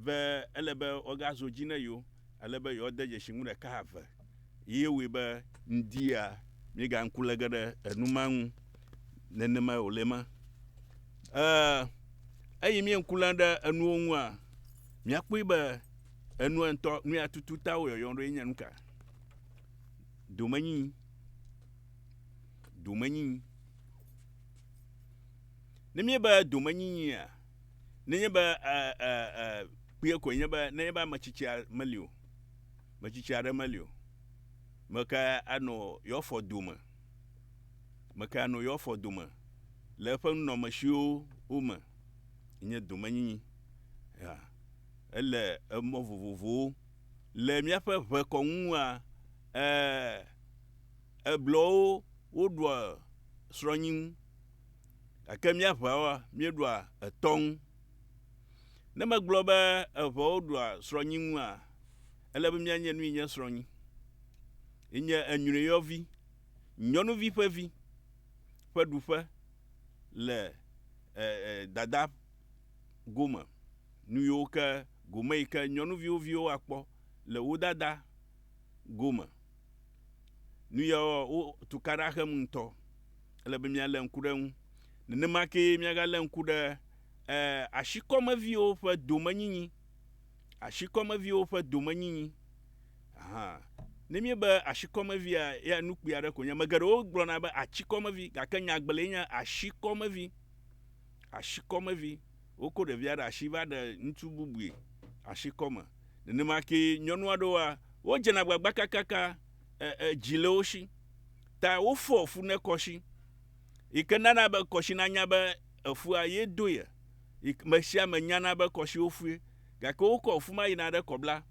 ve ele be wogazo dzi ne yewo ale be yewoade dzesi ŋu ɖeka eve ye woe be ŋdia míega ŋku lege ɖe enuma ŋu nenema wòle ma eyi mie ŋku lem ɖe enuwo ŋua míakpɔe be enua ŋutɔ nu ya tutu ta wo yɔyɔm ɖo nye nuka domenyinyi ne mie be domenyinyia nenye be kpuie ko nye be nenye be ametsitsi meli o metsitsi aɖe meli o meke anɔ yewoafɔ dome le eƒe nunɔmesiwo me nye domenyinyi ele emɔ vovovowo le míaƒe ʋekɔŋua eblɔwo woɖua srɔ̃nyi ŋu gake míaʋawoa míeɖua etɔ ŋu ne megblɔ be eʋewo ɖua srɔ̃nyi ŋua ele be míanye nu yi nye srɔ̃nyi yenye enyreyɔvi nyɔnuvi ƒe vi ƒe ɖuƒe le dada gome nu yiwo ke gome yi ke nyɔnuviwo viwo akpɔ le wo dada gome nu yawo wo tukaɖa hem ŋutɔ ele be míalé ŋku ɖe ŋu nenema ke míagalé ŋku ɖe asikɔmeviwo ƒe domenyinyi ne mie be asikɔmevia ya nukpui aɖe ko nye ame geɖewo gblɔna be atsikɔmevi gake nyagbele nye asikɔmevi woko ɖevia ɖe asi va ɖe ŋutsu bubui asikɔme nenema ke nyɔnu aɖewoa wodzena gbagba kakaka dzi le wo si ta wofɔ fu ne kɔsi yi ke nana be kɔsi nanya be efua ye do ye me sia me nyana be kɔsiwo fue gake wokɔ fu ma yina ɖe kɔbla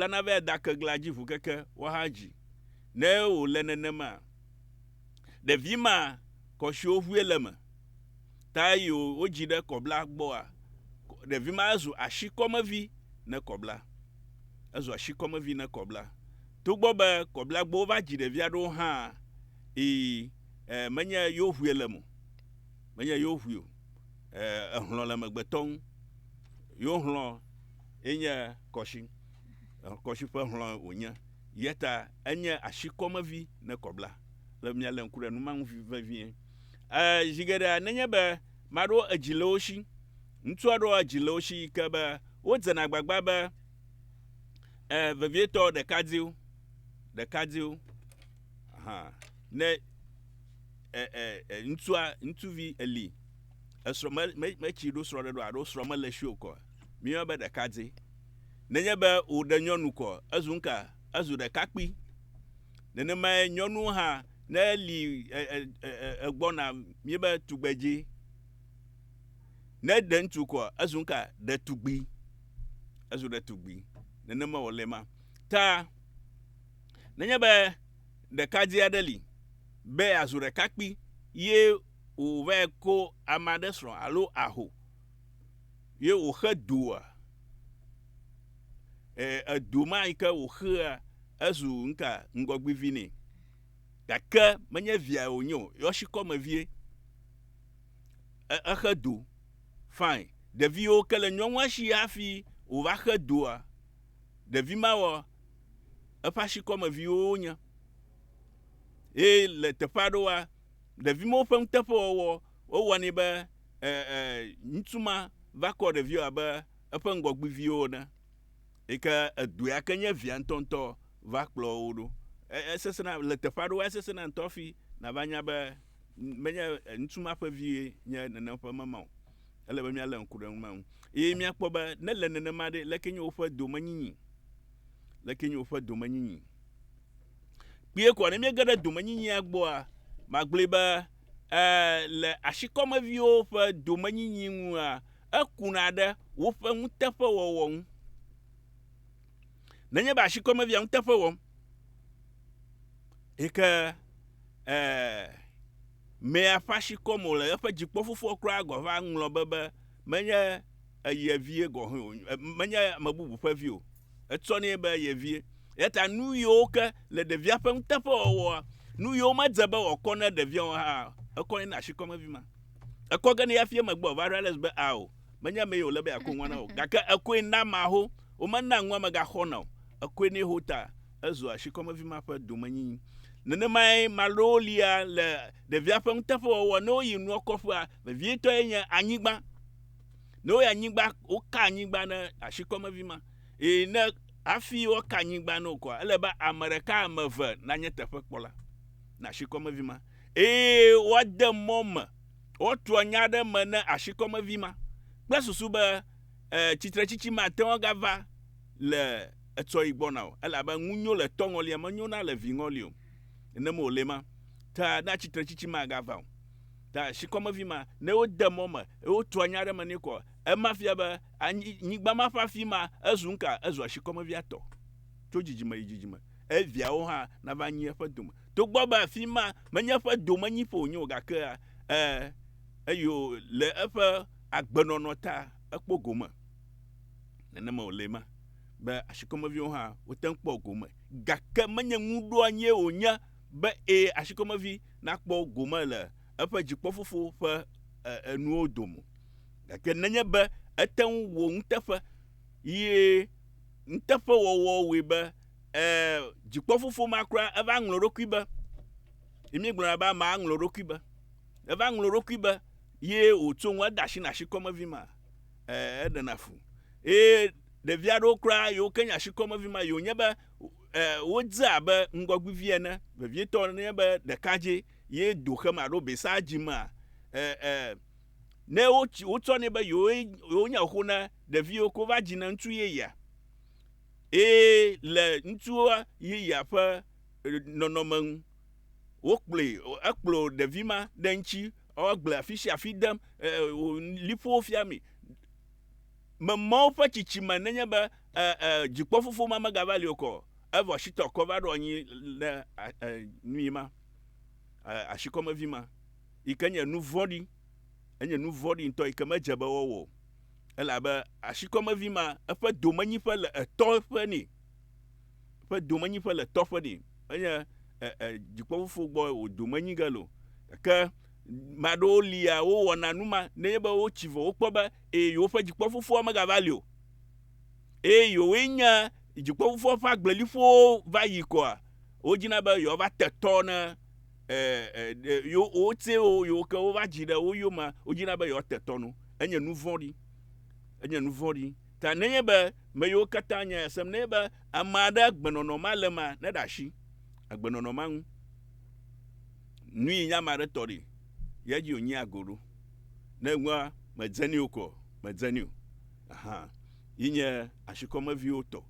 na va da kegla dzi ʋu keke woaha ne wòle nenema ɖevi ma kɔsiwo ʋue le me ta yi wodzi ɖe kɔbla gbɔa ɖevi ma ezu asikɔmevi ne kɔbla togbɔ be kɔbla gbɔ wova dzi ɖevia ɖewo hã menye yewo ʋue le mo menye yewo ʋue o ehlɔ̃ le megbetɔ ŋu yewo hlɔ̃ yenye kɔsi ƒe hlɔ̃ wònye yeta enye asikɔmevi ne kɔbla le míalé ŋku ɖe numa ŋu vevie zi geɖea nenye be maɖo edzi le wo si ŋutsu aɖewo edzi le wo si yi ke be wodzena gbagba be vevietɔ ɖekadzɛwo ne ŋutsuvi eli esrɔ̃ metsi ɖo srɔ̃ ɖe ɖo aɖo srɔ̃ mele si o kɔ míeyɔ be ɖekadzɛ nenye be wòɖe nyɔnu kɔ ezu ŋka ezu ɖekakpui nenemae nyɔnuwo hã ne eli egbɔna míebe tugbedze ne ɖe ŋutsu kɔ ezu ŋka ɖetugbui nenema wòle ma ta nenye be ɖekadzɛ aɖe li be azu ɖekakpui ye wòva ko ame aɖe srɔ̃ alo aho ye wòxe doa edo ma yi ke wòxea ezu ŋgɔgbivi nɛ gake menye via wònye o yɔsikɔmevie exe do fine ɖeviwo ke le nyɔnua si hafi wòva xe doa ɖevi ma wɔ eƒe asikɔmeviwo nye ye le teƒe aɖewoa ɖevi mawo ƒe nuteƒewɔwɔ wowɔnɛ be ŋutsu ma va kɔ ɖeviwo abe eƒe ŋgɔgbiviwo ene yi ke edo ya ke nye via ŋutɔŋutɔ va kplɔ wo ɖo esesẽna le teƒe aɖewoa esesẽna ŋutɔ hafi nava nya be menye ŋutsu ma ƒe vie nye nenem ƒe mema o ele be míalé ŋku ɖe numa ŋu ye míakpɔ be ne le nenema ɖe leke nye woƒe domenyinyi kpuie ko ne míege ɖe domenyinyia gbɔa magblɔe be le asikɔmeviwo ƒe domenyinyi ŋua ekuna ɖe woƒe nuteƒewɔwɔ ŋu nenye be asikɔmevia nuteƒe wɔm yi ke mea ƒe asikɔme wòle eƒe dzikpɔfofoɔ kura gɔva ŋlɔ be menye ye vie gɔhe o menye ame bubu ƒe vi o etsɔnɛ be ye vie yeta nu yiwo ke le ɖevia ƒe nuteƒewɔwɔa nu yiwo medze be wòakɔ ne ɖeviawo hã ekɔ ne asikɔmevi ma ekɔ ge ne hafi emegbe wòva ɖo ale be ao menya me yo lebe akongwa na o gaka akwe na ma ho o manna nwa maga ho na akwe ni hota azu ashikoma vi ma fa domanyi nene mai malolia le de via fa ntafo wo no yinu okofo a vie to enya anyigba no ya anyigba o ka anyigba na ashikoma vi ma na afi o ka anyigba no kwa eleba amerika amave na nyetefe kpola na ashikoma vi ma wo de mom o to anya de ma na ashikoma vi ma gbesusu ba chichi ma te o gava le etso igbona o elaba ngunyo le tongoli ma nyona le vingoli o nemo lema ta na chichi ma gava ta shikoma vi ma ne o de mom o to anya de ma ni ko e mafia ba nyigba ma fa fi ma azunka azu ashikoma vi ato to jijima e via o ha na ba nyi fa dum to gbo ba fi ma manya fa dum nyi fo nyo ga ka ayo le efa agbenono ta akpo goma nene ma olema ba ashikoma vi o ha o tankpo goma ga ka manya ngudo anye onya ba ashikoma vi na kpo goma le efa jikpo fufu fa enu odomo ga ka nanya ba atan wo ntafa ye ntafa wo we ba jikpo fufu makra eva ngloroku ba emi gbona ba ma ngloroku ba eva ngloroku ba ye otu nwa dashi na shikoma vi ma edanafu de viado kra yo kenya shikoma vi ma yo nyaba wodza ba ngwagbu vie na be vieto ne ba de kaje ye do khama ro be saji ma ne o ne ba yo nya ho na de vie ko va jina ntu ye ya le ntu ye ya fa nonoman wokple akplo de vima denchi o gla fishi afidam lipo fiami mama fa chichi manenya ba jikpo fufu mama gavali oko avo shito cover onyi le nuima ashikoma vima ikanya nu vodi enya nu vodi nto ikama jaba wo ela ba ashikoma vima afa domanyi fa le to fa ni fa domanyi fa le to fa ni enya jikpo fufu gbo o domanyi galo ka madolia wo wona numa neba wo chivo wo kpoba yo fa jikpo fufu ma gavalio yo enya jikpo fufu fa gblelifo va yiko o jina ba yo va tetona yo o te o yo ka o va jida o yo ma o jina ba yo tetono enya nu vodi ta neba me yo katanya sem neba amada gbenono malema na dashi agbenono man nui nya mare tori yaji onyi agoro na nwa madzani uko madzani aha yinye ashikoma vioto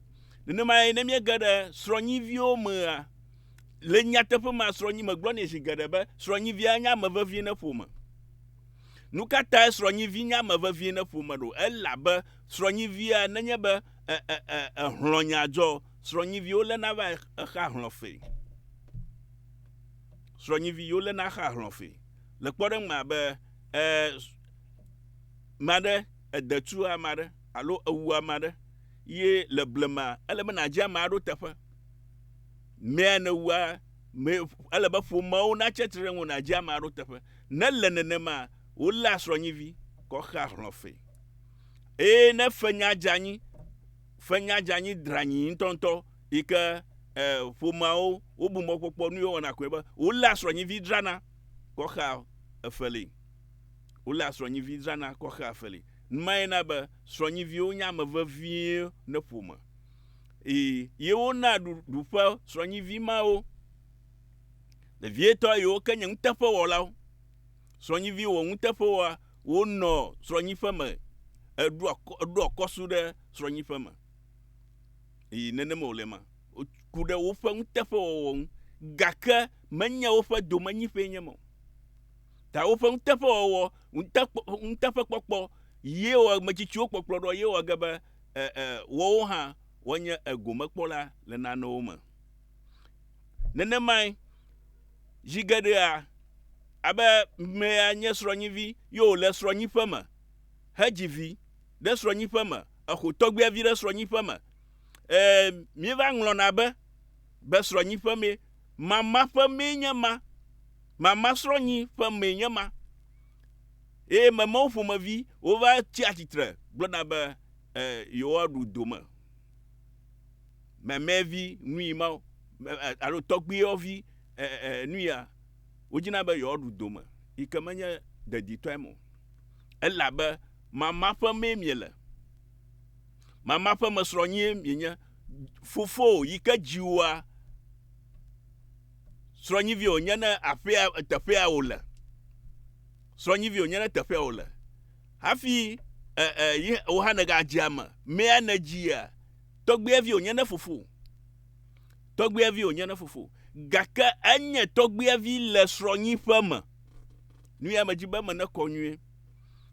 nene mai ne me gada sronyi vio ma le nyatefe ma sronyi maglo ne shigada ba sronyi via nya mavavie na foma nukata sronyi vinya mavavie na foma do elaba sronyi via nanya ba hlonya sronyi vio le na va kha hlofe sronyi vio le na kha hlofe le kpɔɖeŋu ma be maɖe edetu amaɖe alo ewu amaɖe ye le blema ele be nadzi ama ɖo teƒe mea ne wua ele be ƒomewo na tsetre ɖe ŋu nadzi ama ɖo teƒe ne le nenema wole asrɔ̃nyivi kɔ xa hlɔ̃fe ne fenya dzanyi dranyi ŋutɔŋutɔ yi ke ƒomeawo wobu mɔkpɔkpɔ nu yewo wɔna koe be wole asrɔ̃nyivi drana kɔ xa efeli wole asrɔ̃nyivi drana kɔ xa efeli numaye na be srɔ̃nyiviwo nye ame vevie ne ƒome yewo na ɖuƒe srɔ̃nyivi mawo ɖevietɔ yiwo ke nye ŋuteƒewɔlawo srɔ̃nyivi wɔ ŋuteƒewɔa wonɔ srɔ̃nyiƒe me eɖo kɔsu ɖe srɔ̃nyiƒe me nenema wòle ma ku ɖe woƒe ŋuteƒewɔwɔ ŋu gake menye woƒe domenyiƒe nye me ta woƒe ŋuteƒewɔwɔ ŋuteƒekpɔkpɔ ye wɔ metsitsiwo kpɔkplɔ ɖɔ ye wɔ ge be wɔwo hã wonye egomekpɔla le nanewo me nenemae zi geɖea abe mea nye srɔ̃nyivi ye wòle srɔ̃nyiƒe me hedzi vi ɖe srɔ̃nyiƒe me exɔ tɔgbiavi ɖe srɔ̃nyiƒe me míeva ŋlɔna be srɔ̃nyiƒe me mama ƒe mee nye ma mama srɔ̃nyi ƒe mee nye ma Et maman faut ma vie, on va titre, blonaba yo du doma. Ma vie nuit ma alors tokbi vie nuit a ojina ba yo du doma. I kamanya de ditwemo. Elle là-bas mama pa me miele. Mama pa masronye mienya fofo yika jiwa sronyi vi onyana afia tafia ola. Sronyi vi onyana tafia ola. Hafi ohana ga jama me anajia togbe vi onyana fofo. Togbe vi onyana fofo. Gaka anye togbe vi le sronyi fama. Nu ya majiba mana konwe.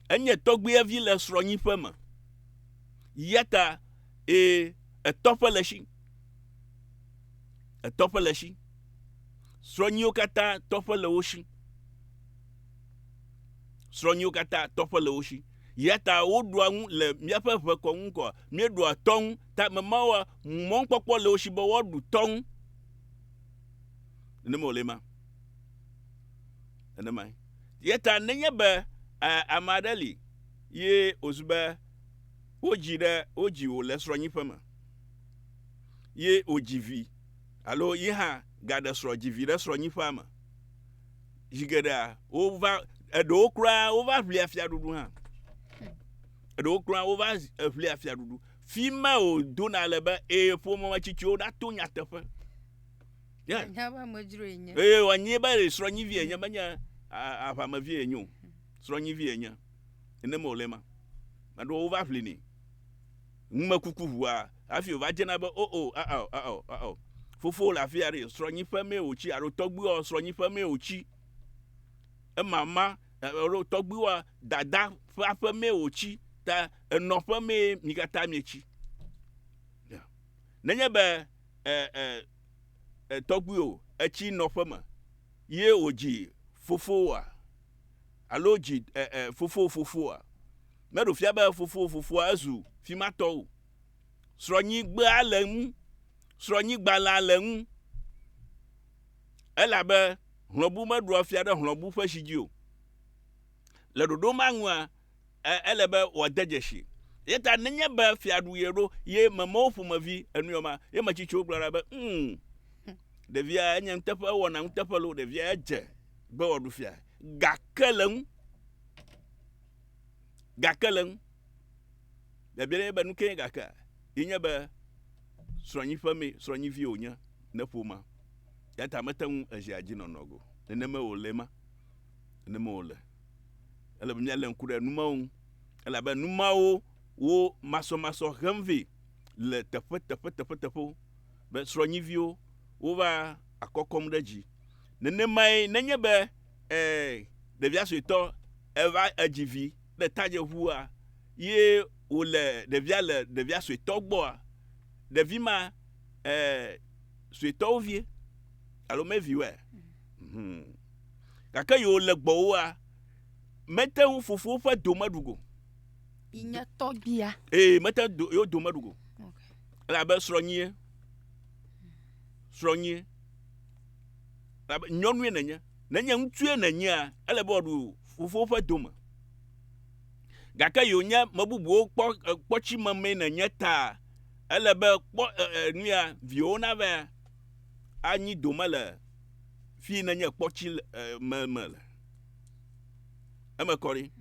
Anye togbe vi le sronyi fama. Yata topeleshi. Topeleshi. Sronyo kata topele oshi. Sronyo kata topele oshi. Yata odwa le miape ko nko. Mi do tong ta mamawa mon popo le oshi bo wodu tong. Nemo lema. Nemo. Yata nenye be amadali ye ozuba oji o le sronyi fama. Ye ojivi. Alo ye ha gada srojivi le sronyi fama. Jigeda over edo kra over vli afia dudu ha. Edo kra over vli afia dudu. Fima o dona leba fo mama chichi o da to nya tefe. Yeah. Nyaba majuro enya. Wanye ba le sronyi vi enya banya afama vi enyo. Sronyi vi enya. Ene mo lema. Ado over vli ni. Ngma kuku huwa afi o va jena ba fofo la fi are sronyi fame ochi aro togbu o sronyi fame ochi e mama aro togbu wa dada fame ochi ta no fame mikata miechi nenye be togbu o echi no fame ye oji fofo wa aloji fofo wa medo fia ba fofo azu fi mato sronyi gba alemu sronyi gbala alemu elabe hlobu medro fia de hlobu fashiji o le dodo manwa elebe odejeshi yeta nenye be fia du yero ye mama ofumavi enuoma ye machicho gbara be devia enye ntefa wona ntefa lo devia eje gbe odu fia gakelen de bere be nuke gaka inya be sronyi fami sronyi vi onya na poma yata metan ajiaji nonogo neneme olema neneme ole ele be nyale nkure numawo ele be numawo wo maso hemvi le tefe be sronyi vio wo va akokom daji nenemai nenye be devia soito eva ajivi le taje hua ye ole devia soito gbo devi ma soito vie alo me viwe kaka yo le gbo wa mete hu fufu fa domadugo inya togbia mete yo domadugo okay la be sronyi la nyonu enenya ntue enenya ele be odu fufu fa doma gaka yo nya mabubu kpochi mame enenya ta ele be nuya viona ve anyi domale fi enenya kpochi mamale amakori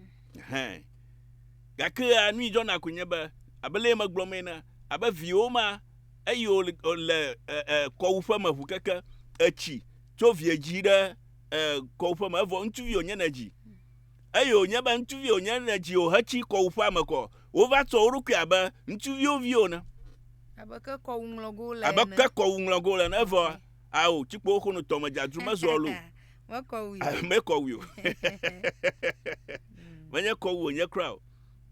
gaka anu jona kunye be abele maglomena aba vioma ayo le ko ufa mafu kaka achi to vieji de ko ufa ma vo ntuvi onye na ji ayo nya ba ntuvi onye na ji o hachi ko ufa mako over to oruku aba ntuvi ovio na abaka ko unlogo le na vo awo chikpo okunu to maja duma zolu meko wi manya ko wo nya crowd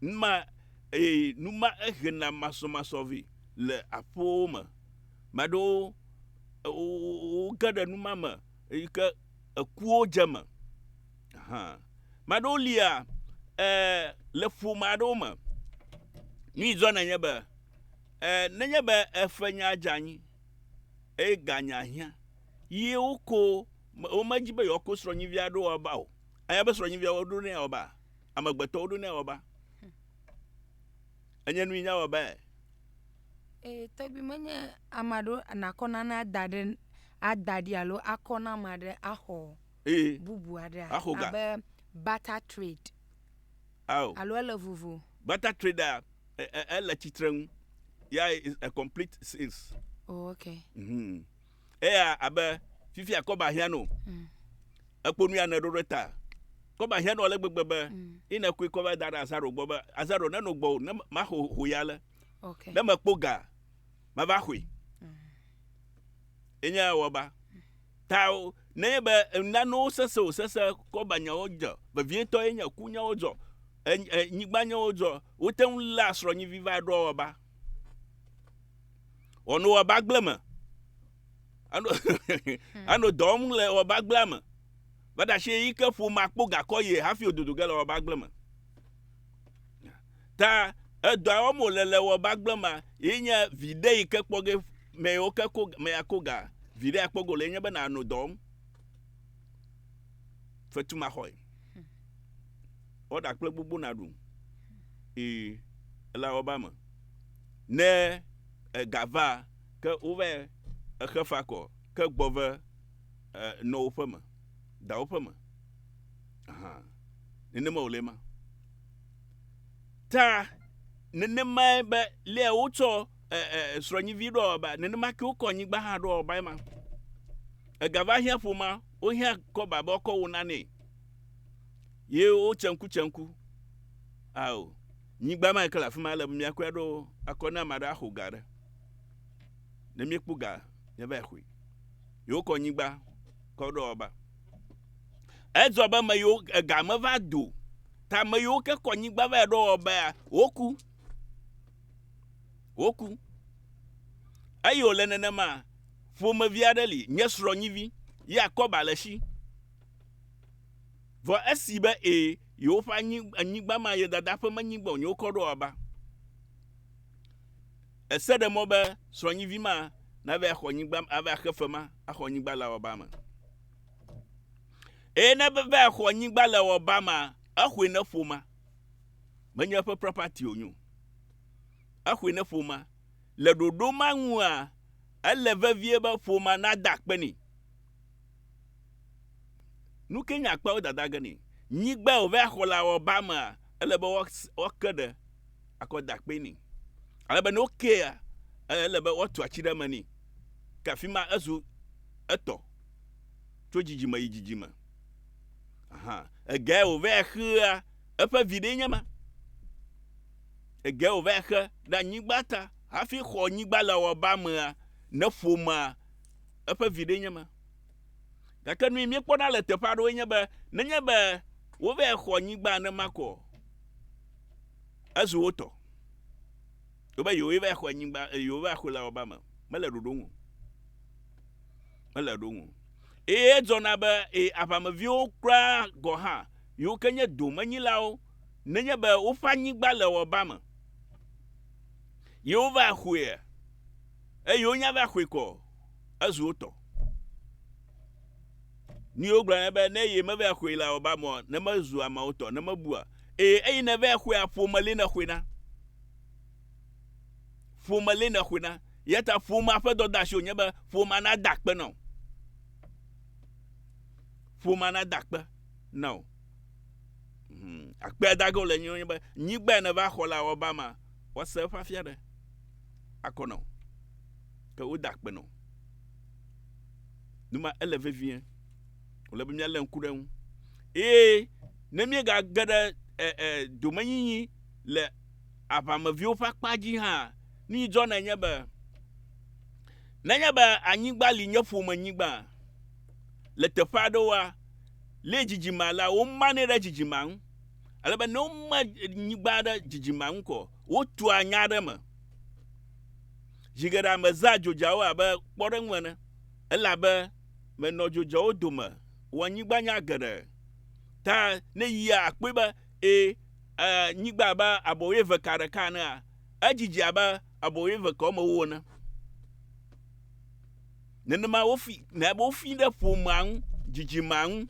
numa ehna masovi le apoma mado o gada numama ika akuo jama mado lia le fu mado ma ni zona nyeba nanyeba efanya janyi ganya hia ye uko o majibe yoko sronyi viado oba o ayaba sronyi viado ne oba amagbeto do na oba enye nu nya oba Tobi menye amado anakona na adadi alo akona made aho bubu ada abe barter trade alo ele vuvu barter trade ele chitren ya is a complete sales. Okay. Abe fifi akoba hia no akponu ya na roreta koba hia no le gbegbe ina kwe koba dara azaro gboba azaro na no gbo na ma ho yale. Okay. Na makpoga ma ba hwe enya woba tao nebe na no sese koba nya ojo ba vieto enya kunya ojo nyigbanya ojo wotem la sro nyi viva do oba ono oba glema ano dom le oba glema bada she ike fu makpoga koye hafi ododo gele oba glema ta edo omo lele oba glema inya vide ike kpoge me oke ko me akoga vide akpogo le nya be na no dom fatuma hoy oda kple gbogbo na du la obama ne gava ke ove khefa ko ke gbove no opema da opema nene olema ta nene mai be le uto sronyi video ba nene ma ke ukonyi gba ha do oba ma gava hia fuma o hia ko baba ko wonane ye o chanku aw nyigba ma kala fuma la mi akwado akona mada hogare ne mi kpuga ye ba hwi yo ko nyigba ko do oba ezo ba ma yo ga ma va do ta ma yo ke ko nyigba ba do oba oku ayo le nene ma fuma viadeli nyesro nyivi ya ko balashi vo asiba yo fa anyigba ma ye dada fa manyigba onyo kodo oba esede mo be sronyivi ma na be khonyigba aba khafama akhonyigba la obama na be khonyigba la obama akhwe na fuma manya fa property onyo akhwe na fuma le dodo manwu a eleve vie ba fuma na dakpeni nu kenya kpa dada gani nyigba o ve khola obama elebe okede akoda kpeni alebe no kea elebe otu achida mani kafima azu eto to jijima ege o ve khia epa vide nyama ege o ve kha da nyigba ta hafi kho nyigba la obama na fuma epa vide nyama gaka nu mi kpona le tepa do nya be nenya be wo ve kho nyigba na mako azu woto oba yo ve kho nyigba yo ve kho la obama mala dodonwo zona be apama vio kra go ha yo kenya do manyilao nenya be wo fa nyigba le obama yo va khwe yo nya va khwe ko azu woto ni ogbra be na ye me be khwe la obama na mazu ama woto na mabua na be khwe afomale na khwena yeta foma fa do da sho nya be foma na dakpe no akpe dago le nyo be nyigba na ba khola obama wase fa fiade akono ke o dakpe no numa eleve vien ole be miale nkuren ne mi ga gada domanyi le apama vio fa kpaji ha ni jona nyebe anyigba li nyefu manyigba le tefado wa le jijima la o mane da jijima alebe no ma nyigba da jijima nko o tu anya da ma jigara maza jojawa ba kporenwana elabe me no jojawo doma wanyigba nya gere ta ne ya akpe ba nyigba ba aboye vekare kana ajiji aba aboye veka mo wona nene ma wofi na bo fi da fomang jijimang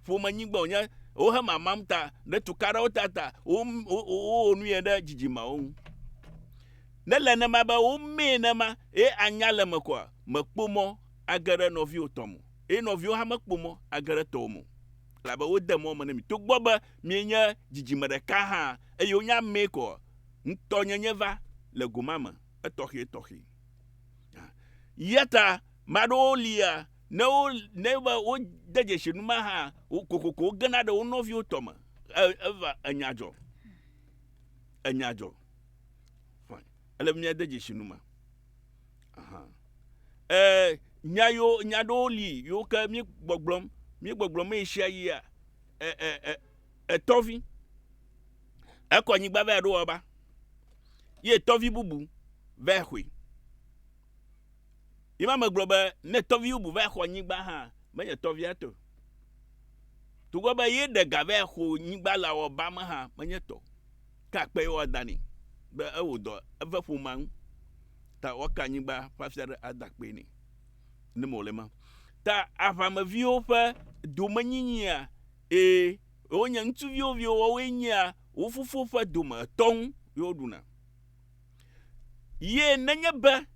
foma nyigba onya o ha mamam ta ne tukara utata o nu ye da jijima o ne le ne ma ba o me ne ma e anya le me kwa mekpomo agere novi otomo e novi o ha mekpomo agere tomo la ba o de mo me ne mi to gbo ba mi nya jijima de ka ha e yo nya me ko nto nyenye va le gomama etohi yeta madolia ne ba o deje shinuma ha kokoko gana de o novi otoma eva anyajo fine ele mi deje shinuma aha nyadoli yo ka mi gbogbom e hia yi a tovi akonyi gba ve do oba ye tovi bubu ve hwe ima meglobe ne tovi bubu ve ho nyigba ha menye tovi ato to go ba ye de ga ve ho nyigba la oba ma ha menye to ka pe o dani be e wo do ve fu man ta o ka nyigba pa fiare adakpe ni ne molema ta afamavi o fa do manyinya onya ntuvi ovi o wenya wo fufu fa do ma ton yo duna ye nenye ba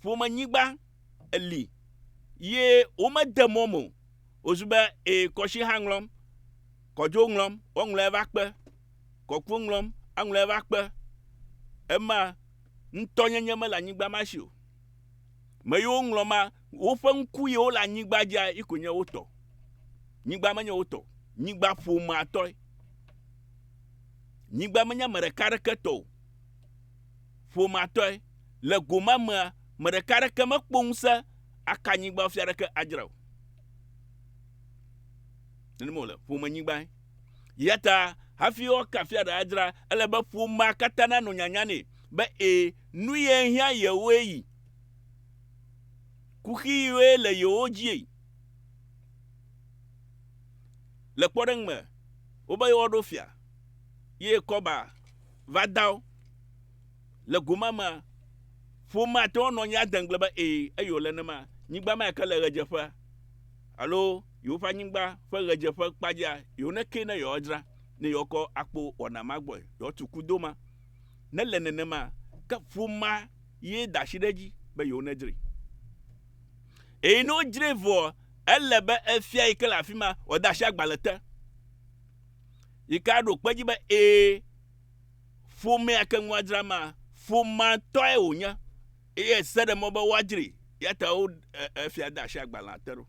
fu manyigba ali ye o ma demomo ozuba koshi hanglom kojo nglom ongle va pe kokwu nglom angle va pe ema ntonyenye ma la nyigba mashio me yo ngloma wo fa nku ye o la nyigba ja ikonye woto nyigba manye woto nyigba fu ma toy nyigba manye mere kareke to fu ma toy le gomama mere kareke makpongsa aka nyigba fiareke ajraw nenmole fu ma nyigba yata hafi o ka fiara ajra ele ba fu ma katana no nyanyane ba nu ye hia ye weyi kuki we le yo ji le kpodeng me o ba yo do fia ye koba va daw le gomama fu ma to no nya dengle ba ayo le ne ma nyigba ma ka le rejefa allo yo fa nyigba fa rejefa kpaja yo ne ke na yo jra ne yo ko akpo ona magbo yo tukudo ma ne le ne ma ka fu ma ye da shideji ba yo ne jri no jrevo elebe efia ikela fima o da sha gbalete ikado peji ba fu me akanwa drama fu ma to e onya sede mo ba wajiri yata o efia da sha gbalatero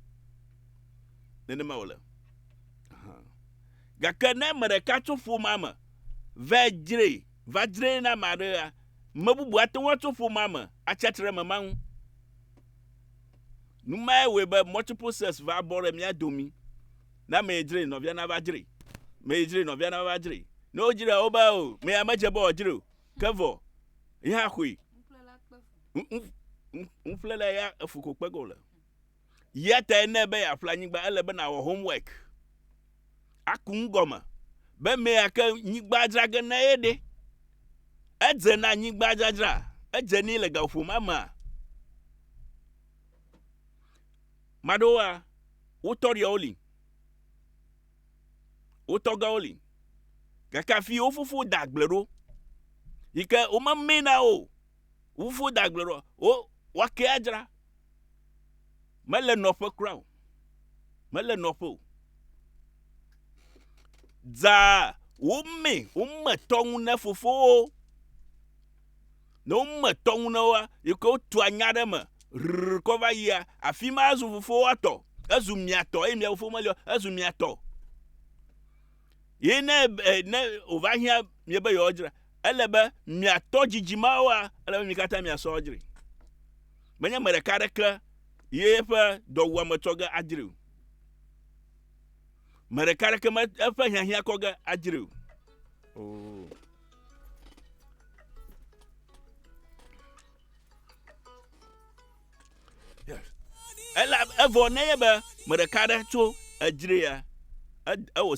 nene ma wala gakane mere ka tu fu mama vajire na mare mabubu atwa tu fu mama achetre mamanwu numa we be multiple sex va bore mi adomi na me jire no bia na va jire me jire no bia na va jire no jire oba o me amaje ba ojire kevo ya hwi unflela ya afuko kpegola yata ne be ya flanyigba ele be na homework akungoma be me aka nyigba draga na ede edze na nyigba jajra edze ni le gafu mama madoa utori oli utoga oli kaka fi ofufu dagblero ike o ma mena o ufu dagblero o wake ajra mele nopo crown mele nopo za umme tongu na fufu no umme tongu na wa iko tu anyade ma recover ya afima azu fufu ato azu miato emia fufu malio azu miato ye ne ovahia miebe yo ojra elebe miato jijima wa elebe mikata miaso ojri menya mere kareka ye fa dowa matoga ajriu mere kareka ma fa hia koga ajriu oh yes ela evo ne yebe mere kare to ajri ya awo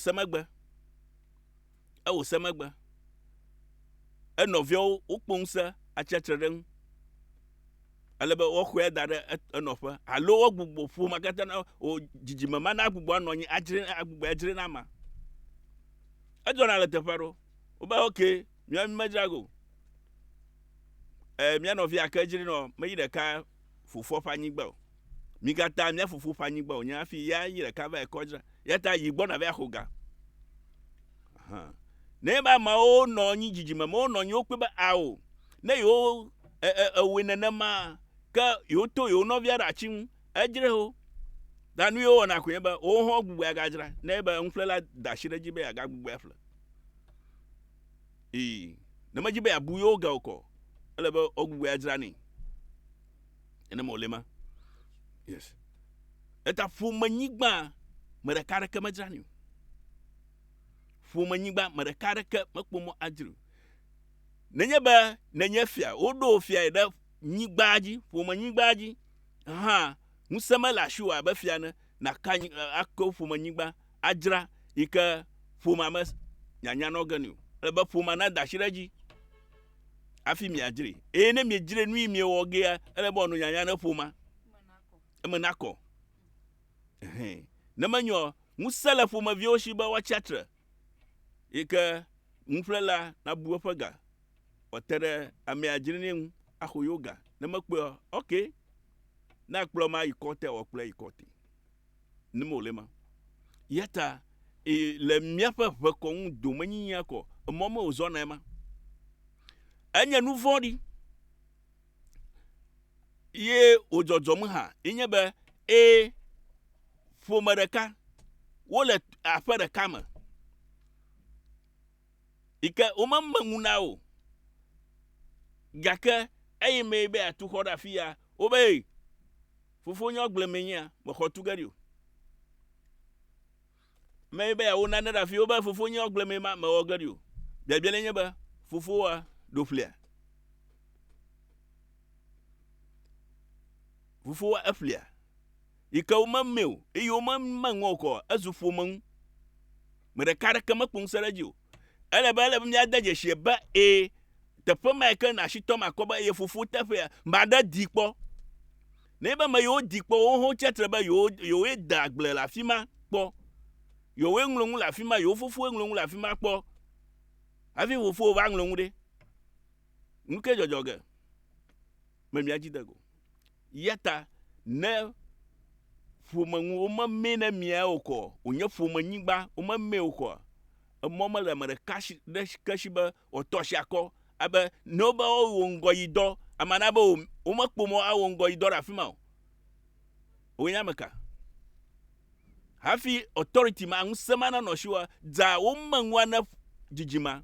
semagba enovio ukpongsa achacheren alebe wo khoe da de enofe alo wo gbugbo fu makata na o jijima mana gbugbo anonyi ajire agbugbo ajire na ma ajona le tefaro oba okay mia majago mia no fi akajire no me de ka fufu fanyigba mi kata mia fufu fanyigba onya fi ya yire ka ba ekojira yata yigbo na ba hoga ne ba ma o no nyi jijima ma o no nyi o pe ba awo ne yo winene ma ka yo to yo no bia rachim ejire ho danu yo na kwen ba o ho gbugbu agajira ne ba nflela dashire jibe aga gbugbu afle na majibe abu yo ga oko ele ba ogbugbu ajira ni ene molema yes eta fu manyigba mere kare ka majira ni fu manyigba mere kare ka makpomo ajiru nenye ba nenye fia odo fia da nyigbaji fu manyigbaji musama la shuwa ba fia na kan akko fu manyigba ajira ika fu mama nyanya no ganu ele ba fu mana dashiraji afi mi ajiri ne mi jire nu mi woge ya ele ba onu nyanya na fu ma emenako na manyo musala fu ma vioshi ba wa chatra ika mflela na buwa faga otere ame ajiri ni aho yoga na makpo okay na kplo ma ikote o kplo ikote ni molema yeta le miafa ko ndo manyinya ko momo ozona ma anya nu vodi ye ojojom ha inye be fomareka wole afere kama ika umamma ngunao gaka ayime be atu hoda fia obey fufu nyo glemenya mo hotugario maybe awona na da fi oba fufu nyo glemema ma ogario biabele nya ba fufu wa do flia fufu wa aflia ika umammeu iyo mamma ngoko azufu mun mere kare kama kun sarajo ala bala mi adaje sheba te poma ka na shito makoba ye fufu tafe mbada dikpo ne ba ma yo dikpo o ho chetre ba yo dagle la fima po yo we nglongu la fima yo fufu nglongu la fima po afi fufu ba nglongu de nke jojoge me mi ajidago yata ne fumangu o ma mena mia oko onye fumanyigba o ma me oko moma la mare kashi kashiba o toshiako abe noba o ngoyido amana ba o makpomo a ngoyido rafima o nyamaka hafi authority ma nsemana no shiwa za o manwana jijima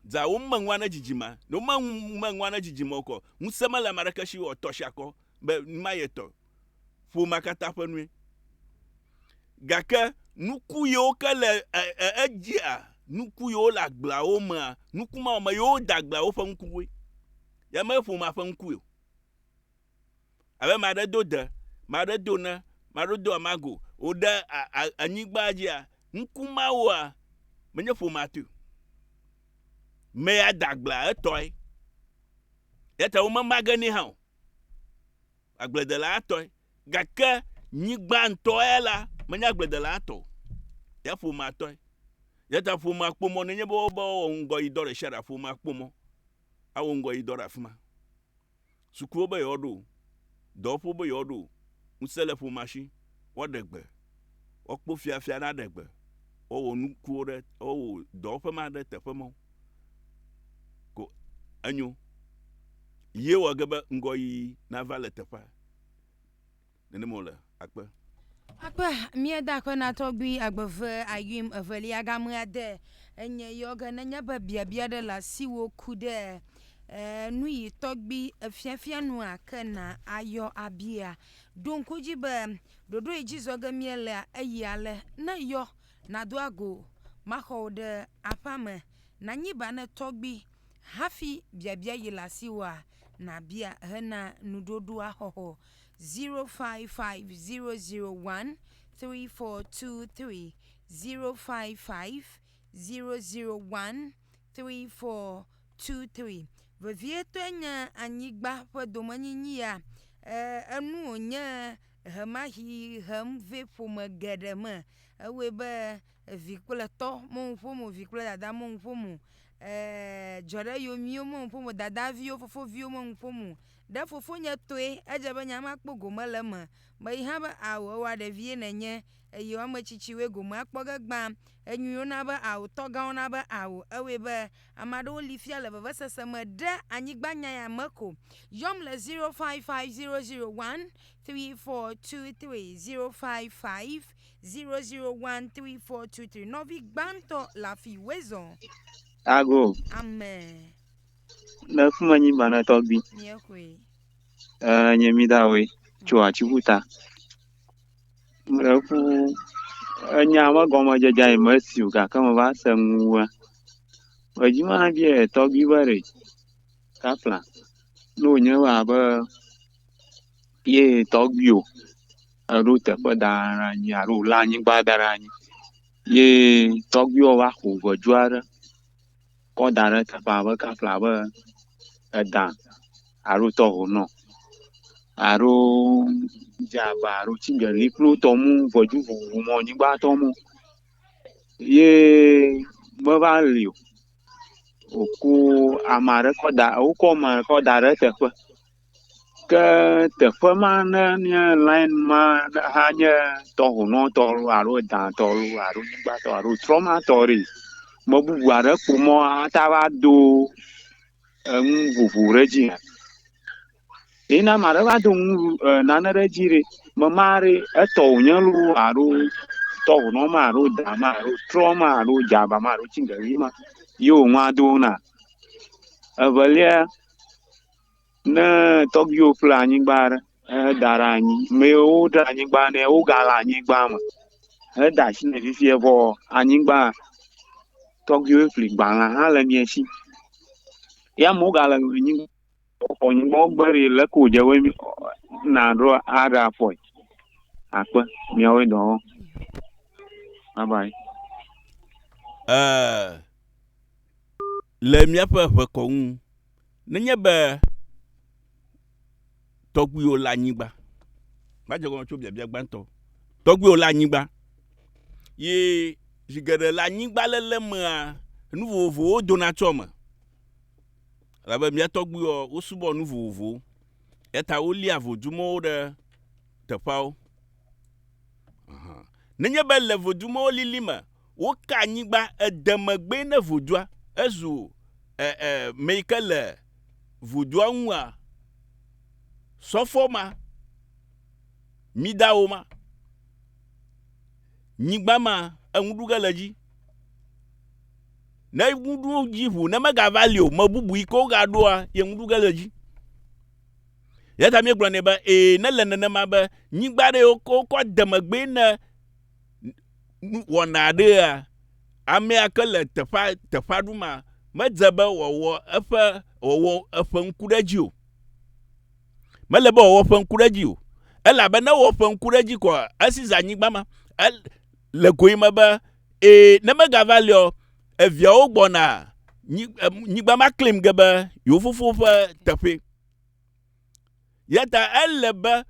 za o manwana jijima no manwana jijima oko nsema la mare kashi o toshiako be mayeto fu makata fanwe gaka nuku yo kale ajia nuku yo la gba o ma nuku ma o ma yo dagba o fa nkuwe ya ma fu ma fa nkuwe abe ma da doda ma da dona ma do amago o da anyigba ajia nku ma wa menye fu ma tu me ya dagba etoy eta o ma magani ha agbledela atoy gaka nyigba ntoela manya gbedela ato ya fu ma toy ya ta fu ma pomo ne nyebo bo ngo idore shara fu ma pomo awo ngo idore afuma sukuo be yodo do fu be yodo nsele fu mashi wodegbe okpo fiafia na degbe o nukuo re o do fa ma de tefemo ko anyo ye wagaba ngo yi na vale tefa nene mola akpa mieda kona togbi agbeve ayim eveli agamade enye yoga nenya ba bia de la siwo kude nui togbi afiafia nu akana ayo abia donko jibe dodo ejizoga miele ayale na yo na doago mahode apame na nyiba na togbi hafi bia yela siwa na bia hena nudodo ahoho 0550013423 0550013423 vevie to nye anyigba ƒe domenyiyia enu nye hemahi hem ve ƒome geɖe me ewoe be vi kple tɔ mo ƒomo vi kple dada mo ƒomo dzɔɖe yomiwo mo ƒomo dadaviwo fofoviwo mo ƒomo ɖe fofonye toe edze be nyama kpɔ gome le me meyi hã be awo wa ɖevie nenye eye ame tsitsiwoe gome akpɔ ge gbã enyuiwo na be awo tɔgawo na be awo ewoe be ame aɖewo li fia le vevesese me ɖe anyigba nyaya me ko yɔm le 0550013423 05500133423 nɔvi gbãtɔ le afi wezɔ Ago. Amen. Na fuma nyi bana togbi. Miekwe. Nyemi dawe. Chua chibuta. Mrefu. Nyama goma jaja immersive ka kama ba semua. Wajima bie togbi bare. Kapla. No nyewa ba. Ye togbio. Aru teƒe dara anyi aro la anyigba dara anyi. Ye togbio wa xɔ ʋedu aɖe. Kɔ da ɖe teƒea be kapla be eda alo tɔʋunɔ alo dzaba alo tsigbeli kple tɔmu ʋedu vovovo mo anyigba tɔmu ye meva li o woko ame aɖe kɔ da wokɔ ame aɖe kɔ da ɖe teƒe ke teƒe ma ne nye line ma hã nye tɔʋunɔtɔ alo edatɔ alo nyigbatɔ alo trɔmatɔ ɖi me bubu aɖe ƒomɔ ta va do enu vovo ɖe dzi ye na ame aɖe va do nane ɖe dzi ɖi mema ɖi etɔ wònye lo alo tɔʋunɔ ma alo da ma alo trɔ ma alo dzaba ma alo tsiŋgeli ma ye wòŋua do na evelia ne tɔgbiwo ƒle anyigba ɖe da ɖe anyi mewo ɖe anyigba ne wogale anyigba me heda asi ne fifia vɔ anyigba tɔgbiwo ƒli gbalẽ hã le mia si ya amewo gale anyigba gbe ɖi le ko dze be na ɖo aɖe afɔe akpe miawoe dɔ wɔm bye bye. Le míaƒe ʋekɔŋu nenye be tɔgbiwo le anyigba madze gɔme tso biabia gbãtɔ tɔgbiwo le anyigba ye zi geɖe le anyigba lele mea nu vovovowo dona tsɔ me elabe mía tɔgbiwo wosubɔ nu vovovowo eta wolia vodumɔwo ɖe teƒeawo nenye be le vodumɔwo lili me woka anyigba edemegbe ne vodua ezu me yi ke le vodua ŋua sɔfɔ ma midawo ma nyigba ma eŋuɖuge le dzi ne ŋuɖu dzi ʋu ne megava li o me bubu yi ke wogaɖoa ye ŋuɖuge le dzi yata míegblɔ nɛ be ne le nenema be nyigba ɖe wokɔ demegbe ne wɔna aɖea amea ke le teƒea ɖu ma medze be wòwɔ eƒe ŋku ɖe dzi o mele be wòwɔ ƒe ŋku ɖe dzi o elabe ne wɔ ƒe ŋku ɖe dzi kɔ esi za anyigba ma le goyi me be ne megava li o eviawo gbɔna nyigba ma claim ge be yewo fofo ƒe teƒe yata ele be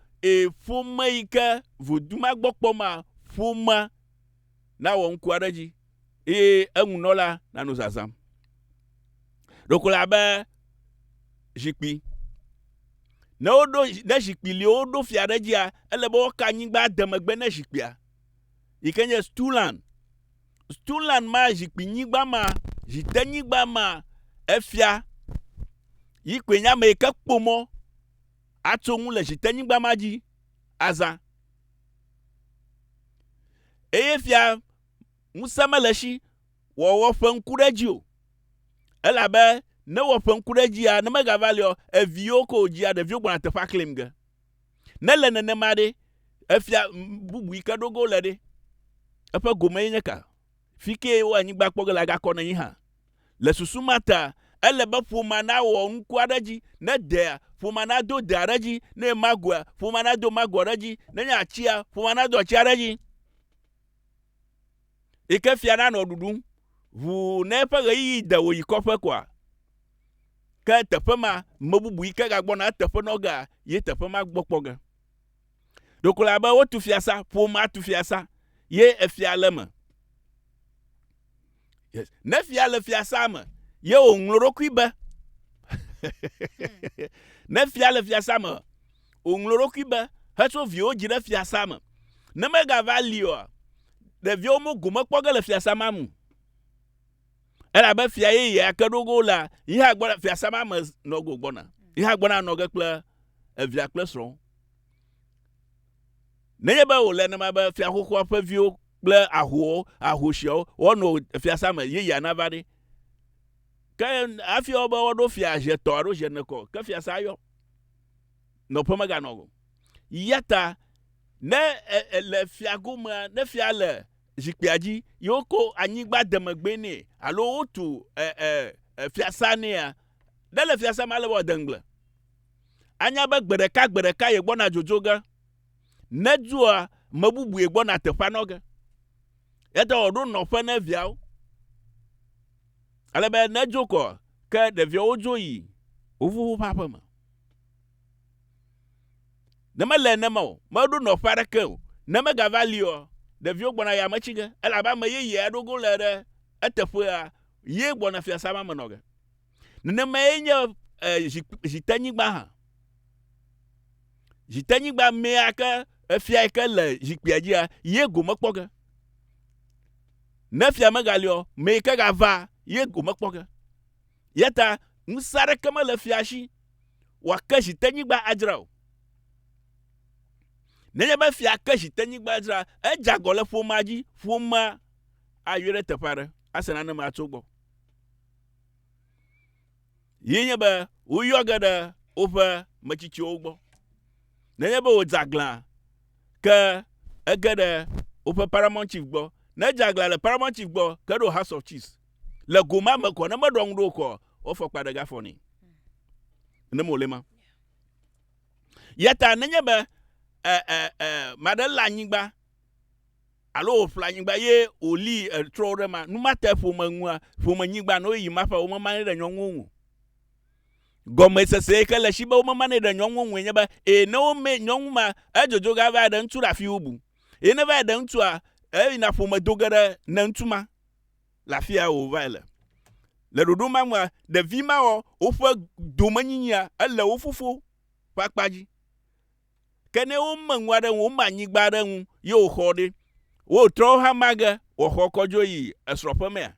ƒome yi ke voduma gbɔ kpɔ ma ƒomea na wɔ ŋku aɖe dzi eye eŋunɔla nano zazam ɖoko la be zikpui ne zikpui li woɖo fia ɖe dzia ele be woka anyigba demegbe ne zikpuia yi ke nye stulan ma zikpui nyigba ma zite nyigba ma efia yi koe nye ame yi ke kpomɔ atso ŋu le zite nyigba ma dzi azã eye fia ŋusẽ mele si wɔwɔ ƒe ŋku ɖe dzi o elabe ne wɔ ƒe ŋku ɖe dzia ne megava li o eviwo ko dzia ɖeviwo gbɔna teƒea claim ge ne le nenema ɖe efia bubu yi ke ɖogo le ɖe eƒe gome ye nye ka fike wo anyigba kpɔ ge le agakɔ ne yi hã le susu ma ta ele be ƒoma na wɔ ŋku aɖe dzi ne dea ƒoma na do de aɖe dzi ne magoa ƒoma na do mago aɖe dzi ne nye atsia ƒoma na do atsi aɖe dzi yi ke fia nanɔ ɖuɖum ʋu ne eƒe ɣeyiɣi de wòyi kɔƒe koa ke teƒe ma me bubu yi ke gagbɔna eteƒe nɔga ye teƒe ma gbɔ kpɔ ge ɖoko le abe wotu fiasa ƒome atu fiasa ye efia le me yes. Ne fia le fiasa me ye wòŋlɔ ɖokui be ne fia le fiasa me wòŋlɔ ɖokui be hetso viwo dzi ɖe fiasa me ne megava li oa ɖeviwo mo gome kpɔ ge le fiasa ma mu elabe fia yeye ake ɖogo la yi hã gbɔna fiasa ma me nɔgo gbɔna yi hã gbɔna nɔ ge kple evia kple srɔ̃ nenye be wòle nenema be fia xoxoa ƒe viwo kple ahosiawo woanɔ fiasa me yeyea nava ɖi ke hafi be woɖo fia zetɔ alo zenekɔ ke fiasa yɔ nɔƒe meganɔ o yata ne le fia gomea ne fia le zikpia dzi yewo ko anyigba demegbe nɛ alo wotu fiasa nɛa ne le fiasa ma le wɔ dengble anya be gbe ɖeka ye gbɔna dzodzo ge ne dzua me bubu ye gbɔna teƒea nɔ ge yata wòɖo nɔƒe ne viawo ale be ne dzo kɔ ke ɖeviawo dzo yi wovuvu ƒe aƒe me ne mele neme o meɖo nɔƒe aɖeke o ne megava li o ɖeviwo gbɔna yame tsi ge elabe ame yeye aɖogo le ɖe eteƒea ye gbɔna fiasa ma me nɔ ge nenemae nye zitenyigba hã zitenyigba mea ke efia yi ke le zikpia dzia ye gome kpɔ ge ne fia megali o me yi ke gava ye gome kpɔ ge yata ŋusẽ aɖeke mele fia si wòake zitenyigba adzra o nenye be fia ke zitenyigba adzra edze agɔ le ƒomea dzi ƒomea ayi ɖe teƒe aɖe ase nane me atso gbɔ yi nye be woyɔ ge ɖe woƒe metsitsiwo gbɔ nenye be wòdze agla ke ege ɖe woƒe paramount chief gbɔ ne dze agla le paramount chief gbɔ ke ɖo house of chiefs le goma me kɔ ne meɖɔ ŋu ɖo kɔ wofɔkpa ɖe gafɔ nɛ ne mo le ma yata nenye be maɖe le anyigba alo wòƒle anyigba ye wòli trɔ ɖe ma numate ƒome ŋua ƒome nyigba no yi ma ƒe womemanɛ ɖe nyɔnuwo ŋu gɔmesese yi ke le si be womemanɛ ɖe nyɔnuwo ŋu nye be ne wome nyɔnu ma edzodzo gava ɖe ŋutsu ɖe afi bubu ne va ɖe ŋutsua eyina ƒome do ge ɖe ne ŋutsu ma le afia wòva le ɖoɖo ma ŋua ɖevi ma wɔ woƒe domenyinyia ele wo fofo ƒe akpa dzi ke ne wome ŋu aɖe ŋu wome anyigba aɖe ŋu ye wòxɔ ɖe wotrɔ hã ma ge wòxɔ kɔdzo yi esrɔ̃ƒe mea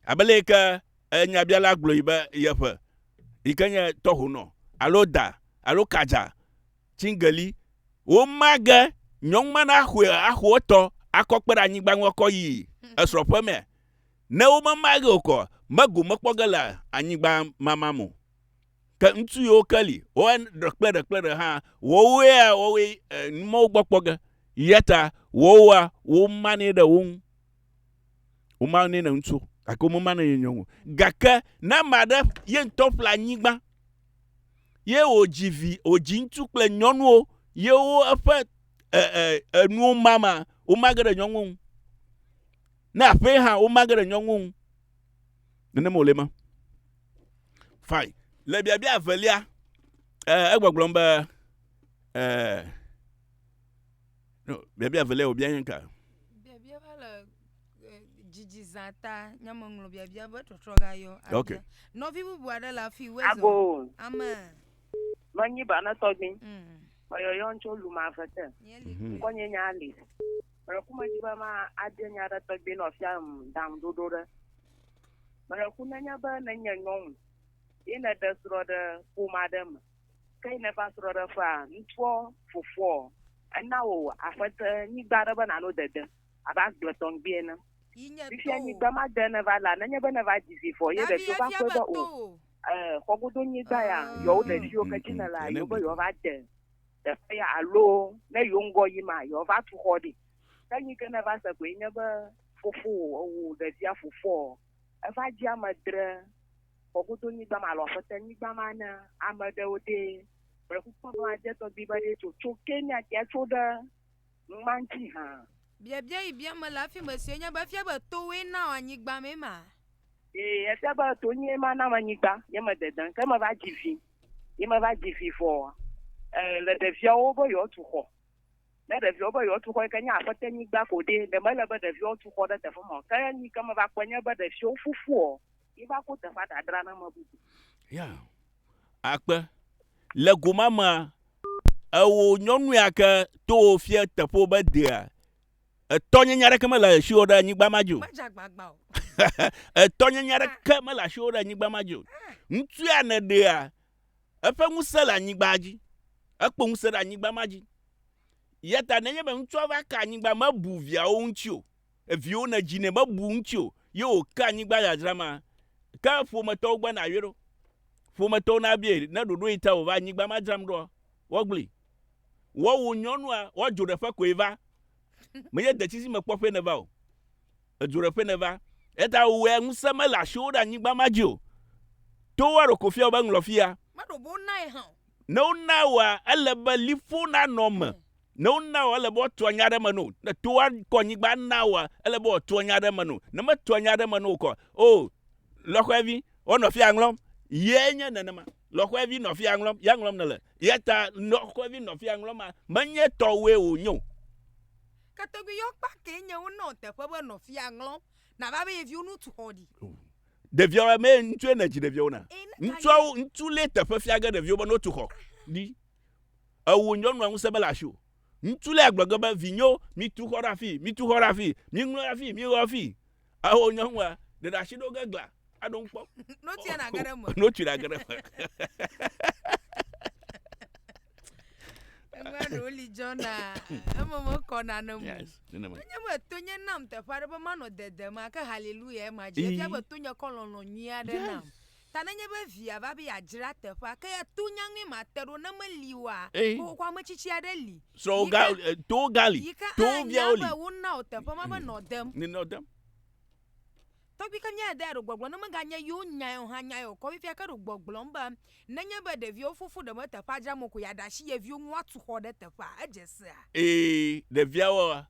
abele yi ke enyabiala gblɔ yi be yeƒe yi ke nye tɔhonɔ alo da alo kadza tsingeli woma ge nyɔnu ma na axɔ etɔ akɔ kpe ɖe anyigba ŋu akɔ yi esrɔ̃ƒe mea ne womema ge wòkɔ mego mekpɔ ge le anyigba mama mo ke ŋutsu yiwo ke li wo ɖe kple ɖe hã wowoe numawo gbɔ kpɔ ge yata wowoa womanɛ ɖe wo ŋu womanɛ ne ŋutsu gake womemanɛ ye nyɔnu gake ne ame aɖe ye ŋutɔ ƒle anyigba ye wòdzi vi wòdzi ŋutsu kple nyɔnuwo ye wo eƒe enuwo mama womage ɖe nyɔnuwo ŋu ne aƒe hã womage ɖe nyɔnuwo ŋu nenem wòle ma fine le biabia evelia egbɔgblɔm be no biabia evelia wòbia nye nka biabia va le dzidzi zã ta nyameŋlɔ biabia be trɔtrɔ gayɔ okay nɔvi bubu aɖe le afi Ago. ame Manyi bana tɔgbi. Oyɔyɔ ŋtso luma fete. Konye nya ali. Rekuma dzi be ma ade nya ɖe tɔgbi nɔ fia dam dodo ɖe. Mereku nenya be nenye nyɔnu. Ye ne de srɔ̃ ɖe ƒome aɖe me. Ke ne va srɔ̃ ɖe fa ŋutsua fofoa ena wo afete nyigba ɖe be nano dede. Abe agbletɔŋgbi ene. Fifia nyigba ma de ne va la nenye be ne va dzi vifɔ ye ɖe to va kpe be o. Xɔgodo nyigba ya yɔwo ɖeviwo ke dzi ne la yewo be yewo va de teƒe ya alo ne yewo ŋgɔ yi ma yewo va tu xɔ ɖi. Ke nyi ke ne va se koe nye be fofo wo ɖevia fofoa eva dzi ame dre xɔgodo nyigba ma alo afete nyigba ma ne ame ɖewo de rekukpɔ be ade tɔgbi be ɖe tso Kenya tia tso ɖe numanti hã. Biabia yi bia me le afi me si nye be fia be towoe na anyigba me ma. efia be to nye ma na manyigba ye me dedan ke me va dzivi ye me va dzivi fo le ɖeviawo be yewotu xɔ ne ɖeviawo be yewotu xɔ ke nye aƒete nyigba ko ɖe ɖe mele be ɖeviawo tu xɔ ɖe teƒe ma ke nyi ke me va kpɔ nye be ɖeviawo fufuo ye va ko teƒe dadra na me bubu ya akpe le gomama ewo nyɔnu ya ke to fie teƒe be dea etɔnyenye aɖeke mele asiwo ɖe anyigba ma dzo etɔnyenye aɖeke mele asiwo ɖe anyigba ma dzo ŋutsu ya ne ɖea eƒe ŋusẽ le anyigba dzi ekpɔ ŋusẽ ɖe anyigba ma dzi yeta nenye be ŋutsua va ka anyigba mebu viawo ŋutsi o viwo ne dzi ne mebu ŋutsi o ye wòke anyigba dzadzra ma ke ƒometɔwo gbena yɔ ɖo ƒometɔwo na bie ne ɖoɖo yi ta wòva anyigba ma dzram ɖoa wɔgblĩ wɔwo nyɔnua wɔdzo ɖeƒe koe va menye detsi me kpɔ ƒe ne va o edzo ɖeƒe ne va eta wòe ŋusẽ mele asiwo ɖe anyigba ma dzi o to woaɖo kofia be ŋlɔfia ne wona woa ele be liƒo nanɔ me ne wona woa ele be woatu anya ɖe me no ne to woakɔ anyigba na woa ele be woatu anya ɖe me no ne metu anya ɖe me no kɔ o lɔƒevi wonɔ fia ŋlɔm ye nye nenema lɔƒevi nɔ fia ŋlɔm ya ŋlɔm ne le yeta lɔƒevi nɔ fia ŋlɔm ma menye tɔwoe wònyo katɔgbi yɔ kpa ke nye wonɔ teƒe be nɔ fia ŋlɔm na va be yeviwo nu tu xɔ di ɖeviawo me ŋutsue ne dzi ɖeviawo na ŋutsu le teƒe fia ge ɖeviwo be no tu xɔ di ewo nyɔnua ŋusẽ be le asi o ŋutsu le agblɔge be vinyo mi tu xɔ ɖe afi mi tu xɔ ɖe afi mi ŋlɔ ɖe afi mi wɔ afi ewo nyɔnua ɖeɖe asi ɖo ge gla aɖo ŋkpɔ notsi na ge ɖe me notsi na ge ɖe me Ŋgɔɖo li dzɔna ememe kɔna ne mo nye be to nye nam teƒe aɖe be manɔ dede ma ke haleluya ma dzi efia be to nye kɔ lɔlɔ nyui aɖe nam ta nenye be via va be yadzra teƒea ke ya to nyanu ma te ɖo ne meli wa ko ame tsitsi aɖe li so to gali to viawo li be wona o teƒe ma be nɔ dem tɔgbi ke nye de ɖo gbɔgblɔ ne meganye yo nyayo ha nyayo kɔ fifia ke ɖo gbɔgblɔm be nenye be ɖeviwo fufu ɖe me teƒea dzram ko ya dashi yeviwo ŋu atu xɔ ɖe teƒea edze sea ɖeviawo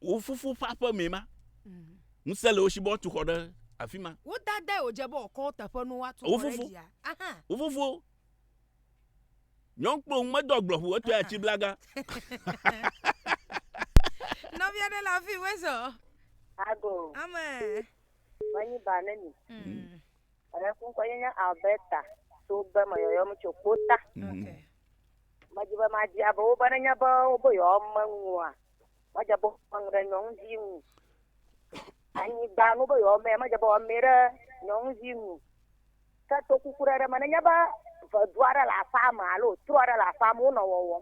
wo fufu ƒe aƒe me ma ŋusẽ le wo si be wotu xɔ ɖe afi ma wo dada wo dze be wòkɔ teƒe nu watu wo xɔ fufu ɖe dzia wo fufu nyɔnkpo medɔ gblɔƒo eto ya tsi blaga nɔvia ɖe le afi wezɔ ago ame wanyi ba ne ni kun ko yenya Alberta to be ma yo mu chokota ma jiba ma ji abo ba nya ba o bo yo manwa ma jabo mangre nyong jimu ani ba no bo yo me ma jabo mere nyong jimu ka to kukura ra ma nya ba va duara la fama lo truara la fama no wo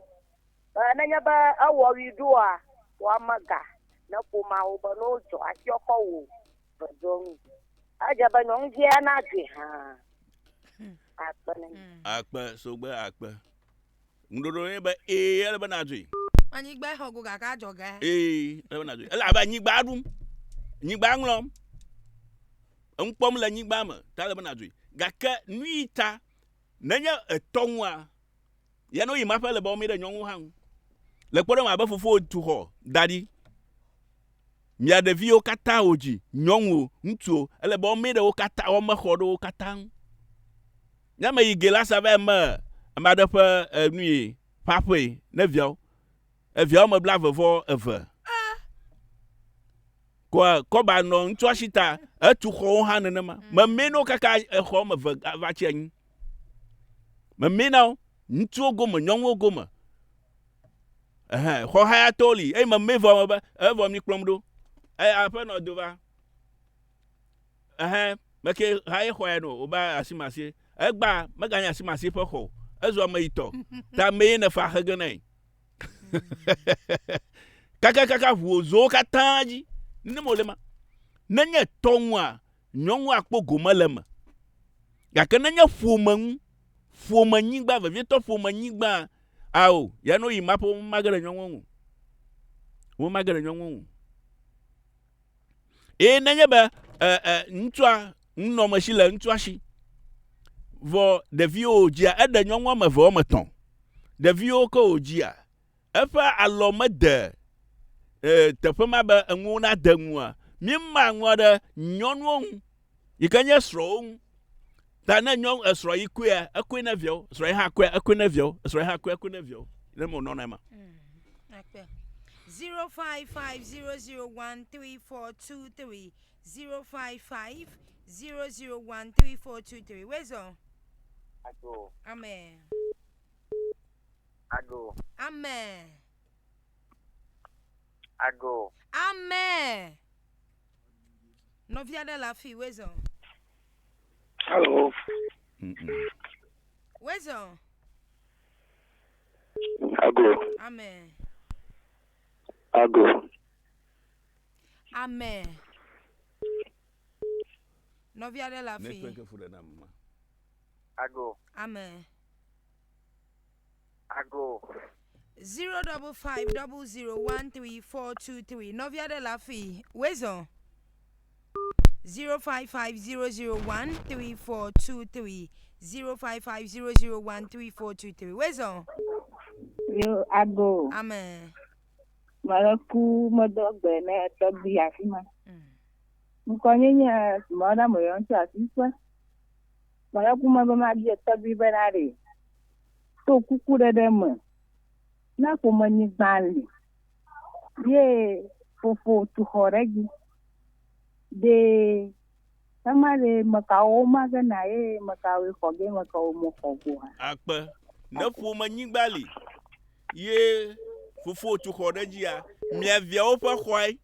na nya ba awo wi doa wa maga na ko ma o ba no jo asioko wo dong aja ba nyong jia na ti ha akpe so gbe akpe ŋdoɖo ye be ele be na dui anyigba xɔ go gaka adzɔga ele be na dui ele abe anyigba ɖum nyigba ŋlɔm ŋkpɔm le nyigba me ta le be na dui gake nui ta nenye etɔŋua ya no yi ma ƒe le be wo mi ɖe nyɔnu hã ŋu le kpɔ ɖe me abe fofo tu xɔ da ɖi mia ɖeviwo katã wo dzi nyɔnuwo ŋutsuwo ele be wɔme ɖe wo katã wɔme xɔ ɖe wo katã ŋu nyame yi ge la sa va me ame aɖe ƒe nui ƒaƒe ne viawo me bla vevɔ eve kɔba nɔ ŋutsua si ta etu xɔwo hã nenema memenawo kaka exɔ me eve va tsi anyi memenawo ŋutsuwo gome nyɔnuwo gome xɔ haya to li eye memevɔ me be evɔ mi kplɔm ɖo aƒenɔ do va meke haye xɔ ya no woba asimasi egba meganye asimasi ƒe xɔ ezɔ ame yitɔ ta me ne fa hege nɛ kaka ʋuozowo katã dzi ne mo le ma nenye tɔŋua nyɔnua kpɔ gome le me gake nenye ƒome nyigba vevietɔ ƒome nyigba awo ya no yi ma ƒe mage ɖe nyɔnu ŋu wo mage ɖe nyɔnu ŋu eye nenye be ŋutsua nunɔmesi le ŋutsua si vɔ ɖeviwo dzia eɖe nyɔnu wɔme eve wɔme etɔ̃ ɖeviwo ke wò dzia eƒe alɔ mede teƒe ma be eŋuwo na de ŋua mi ma ŋua ɖe nyɔnuwo ŋu Yikanya strong. Ta na nyong esro yikua, akwe na vio, esro ha akwa, akwe na vio, esro ha akwa, akwe na vio. Nemo no na ma. 0550013423 0550013423. Where's on? Ago. Amen. Ago. Amen. Ago. Amen. Novia de la fille, where's on? Hello. Where's on? Ago. Amen. Ago. Amen. Novia de la fille. Ago. Amen. Ago. 05500133423. Novia de la fille. Where's on? 05500133423. 05500133423. Where's on? Yo ago. Amen. Malaku modogbe na tobi afima. Mkonye mona moyon ti asiswa. Malaku mo ma bi tobi benare. To kuku de mo. Na ko mani gbali. Ye fofo tu horegi. De samare makao magana e makawe khoge makao mo khogo. Akpa. Na fu manyigbali. Ye fofo tu horegi ya. Mia via opa khwai.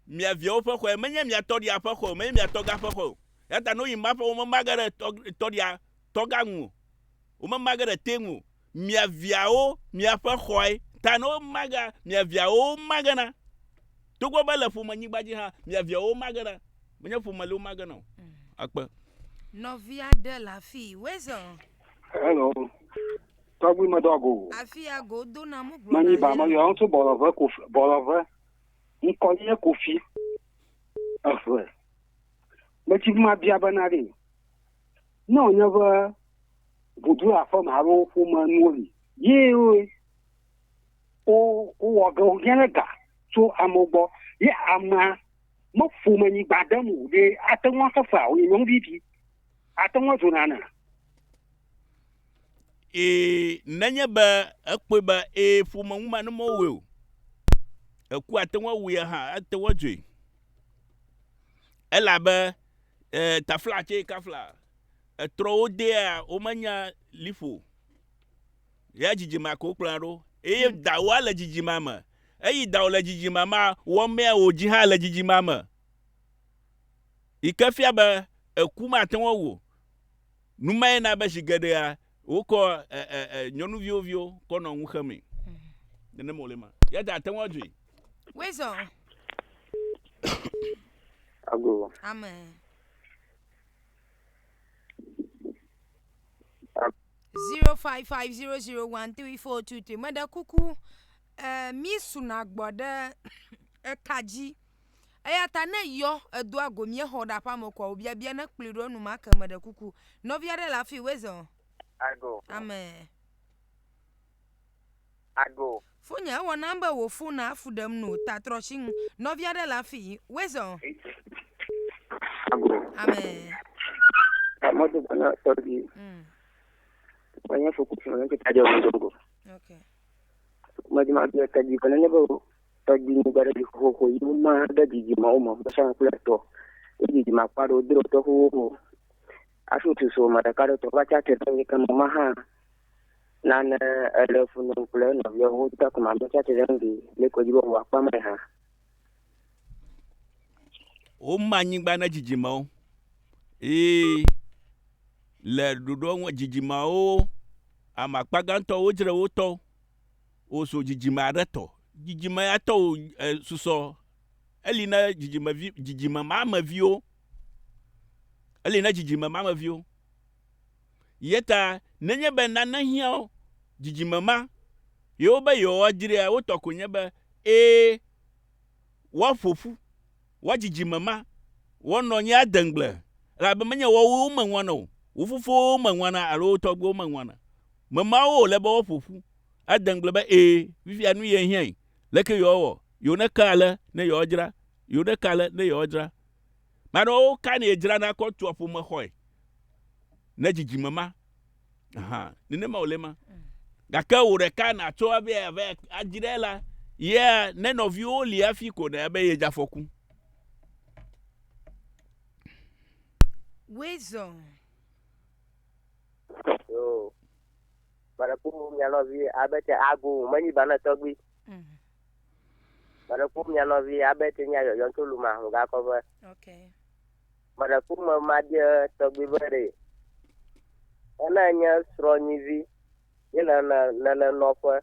Mia via opa khwai. Menya mia todi apa khwai. Menya mia toga apa khwai. Yata no yimba fa o magara todi ya toga ngu. O magara tengu. Mia viao, mia fa khoi, tano maga, mia viao magana. Tuko bala fu manyibaji ha, mia viao magana. Menya fu malu magana. Akpa. Novia de la fille, where's on? Hello. Togbi madogo. Afia go do na mu bro. Mani ba ma yo to bolova kofi, bolova. Nkonye kofi. Afwe. Meti ma bia banari. No never Budu afọ ma ro fu ma nuoli. Ye o go genega so amogbo ye ama mo fu ma ni gbadamu de atanwa safa o yon bibi. Atanwa zonana. Nanya ba akwe ba fu ma nguma no mo we. Aku atanwa we ha atanwa dwe. Ela ba tafla che kafla. Tro dea o manya lifo ya jijima ko plaro da wala jijima ma da wala jijima ma wo me o ji ha la jijima ma ikafia ba kuma tan wo numa na ba shigade ya o ko nyonu viovio ko no nwu khame ne molema ya da tan wo dwi wezo Ago. Amen. 0550013423. Mada kuku misu na gbode kaji ayata na yo edo agomie hoda pa mokwa obia bia na kpliro nu maka mada kuku novia de la fi wezo Ago. Amen. Ago. Funya wo number wo funa afudam no tatroshin novia de la fi wezo Ago. Amen. Amodo bana tobi. Wanya fokusi na nke tajo ndogo. Okay. Majima bia kaji kana nebo tobi ni bara di ko yuma da di ma o ma basha kula to. Di ma paro dro to ho. Asu tu so ma da karo to bacha te to kama maha. Nana elefu no kula no yo ho ta kuma bacha te ngi le ko jibo wa pa mai ha. O manyigba na jijima o. Le dodo won jijima o amakpaganto o jire wo to o so jijima reto jijima ya to suso elina jijima mama vio elina jijima mama vio yeta nenye be nana hia jijima ma yo be yo jire wo to kunye be wa fofu wa jijima ma wono nya dengle la be menye wo manwono Ufufo mangwana alo togbo mangwana. Mama o le ba fufu. Adangle ba vivi anu ye hian. Leke yo wo. Yo na kala na yo jira. Yo na kala na yo jira. Mano kan ejira na ko to apo mahoi na jiji mama nene ma olema gaka ore kana to abe ajirela yeah none of you only afiko na be yeja foku Wezo yo bara ku nyalovi abete agu mani bana togbi bara ku nyalovi abete nya yo ntoluma nga ko ba okay bara ku ma dia togbi bare ana nya sronyivi yela na nokwa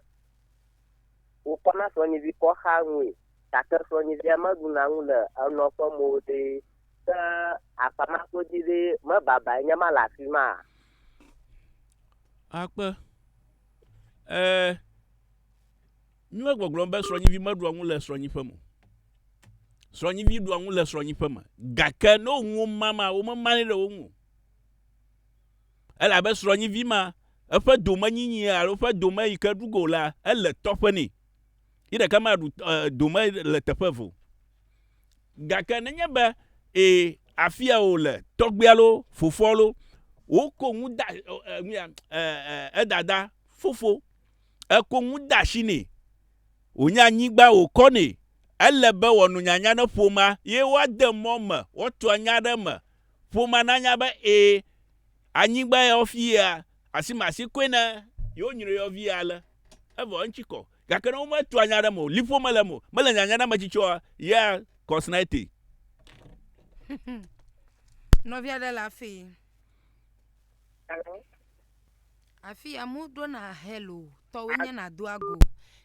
ukona sronyivi ko hangwe tata sronyivi amaguna ngula anokwa mode ta apama ko dire ma baba nya malafi ma akpa nyuwa gbogbon be sronyivi madu anwu le sronyifamo sronyivi du anwu le sronyifama gaka no nwu mama o mama le wo ela be sronyivi ma efa doma nyinyi alo fa doma ikadugo la ele topani ida kama du doma le tepevo gaka nenya ba afia o le togbialo fofolo o ko nwu da dada fofo e ko nwu da shini onya nyigba o koni ele be wonu nyanya na poma ye wa de moma wo to anya de ma poma na nya ba anyigba ya ofia asimasi kwena yo nyire yo via la evo nchiko gakana o ma to anya de mo lipo malamo mala nyanya na machicho ya cosnete novia de la fille afi amudo na hello to wenye na duago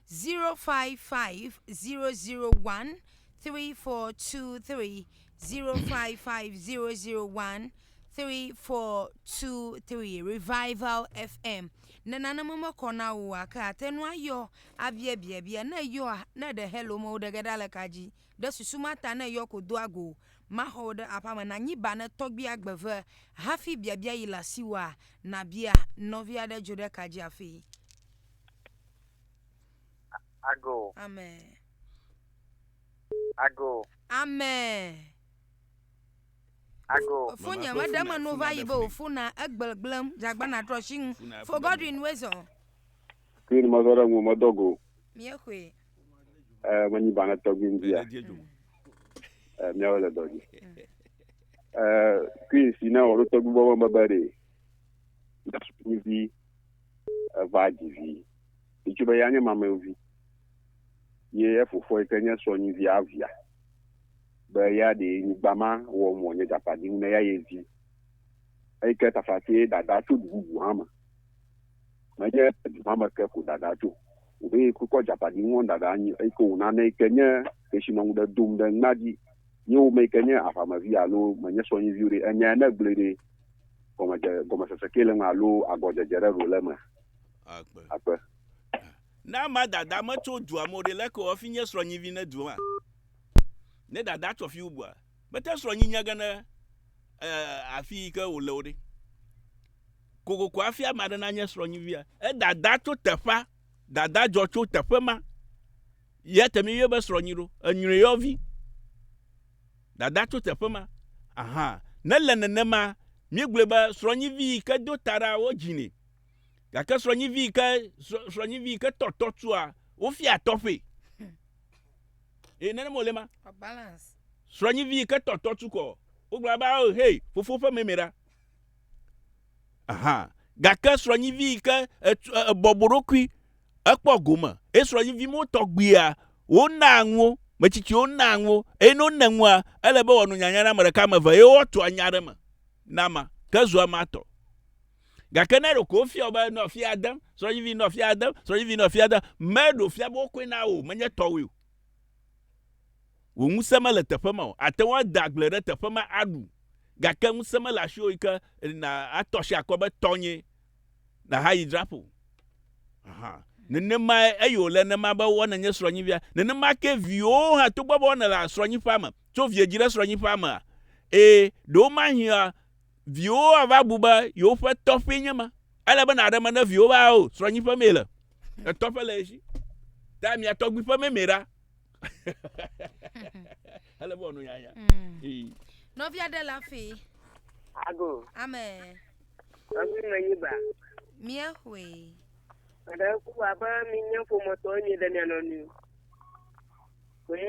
0550013423 0550013423 Revival FM nana mama kona wa ka tenu ayo abia na yo na de hello mo de gadala kaji de susumata na yo ko duago ma hold apama na nyiba na togbi agbeve hafi bia ila siwa na bia novia de jode kaji afi ago amen Funya madama nova ibo funa agbelgbelem jagbana troshin for Godwin Wezo Queen mazora mu madogo miekwe mani bana togbi ndia miawala dogi Queen sina oro togbi bo mabare dasunivi vajivi ikiba yanye mama uvi ye fofo ikenya sonyivi avia ba ya de ngbama wo mo nye japadi na ya yezi ai ka tafati dada to dugu hama maje mama ka ku dada to ube ku ko japadi won dada anyi ai ko na na ikenya keshino ngda dum da naji yo me kenya afama via lo manye sonyivi re anya na glede como se sekele ngalo agoje jere rolema akpa na ma dada ma to du amode le ko ofinye sronyivi na du a ne dada to fi ubua beta sronyinya gana afi ka olode kogo kwa afi amada na nya sronyivi a dada to tefa dada jo to tefa ma ye temi ye be sronyiro anwure yo vi dada to tefa ma aha na lenene ma migleba sronyivi ka do tara o jini gaka sronyivi ka tototua o fi atofe nene molema balance sronyivi ka tototu ko o gba ba hey fofo fa memera aha gaka sronyivi ka boborokwi akpo goma sronyivi mo togbia o nanwo machichi o nanwo no nanwa elebe wonu nyanya na maraka ma va o to anyare ma nama kazo mato gakenero ko fi oba no fi adam so yivi no fi adam medo fi abokwe na o menye towe wo musama la tafama atewa dagle tafama adu gaka musama la shoika na atoshi akoba tonye na hayi drapo aha nene ma ayole ne ma ba wona nye sronyi via nene ma ke vio ha to babo na la sronyi fama to vie jira sronyi fama do ma hia vio ava buba yo fa tofe nyama ala ba na adama na vio ba o sronyi famela e tofe la eji ta mi atogbi famemera ala bo no yaya Novia de la fille. Ago. Amen. Abi manyiba. Mia hui. Ada ku aba minyo fo moto ni de ni anoni. We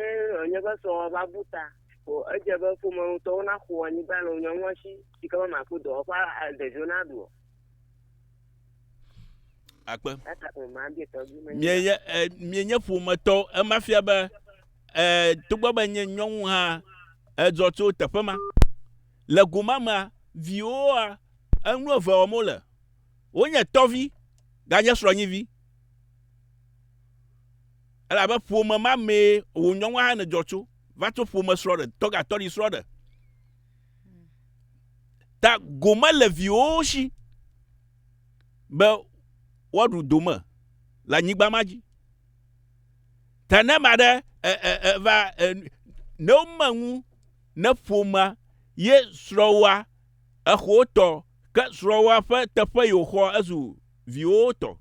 onye ba so ba buta. O aje ba fo mo to na ko ni ba lo nyo won si ti ka ma ku do pa de jonado. Akpa. Ata ko ma bi to bi Mienye fumato e mafia ba tugba ba nye nyon ha ezoto tefema. Le gumama vioa anu ove omole. Onye tovi ganye sronyi vi. Ala ba fuma ma me o nyon ha ne jotu. Va to fuma srode, toga tori srode. Ta goma le vioshi. Ba wadu doma la nyigba maji. Tanemade va no mangu na fuma ye srowa ahoto ka srowa fa tefe yo ho azu vioto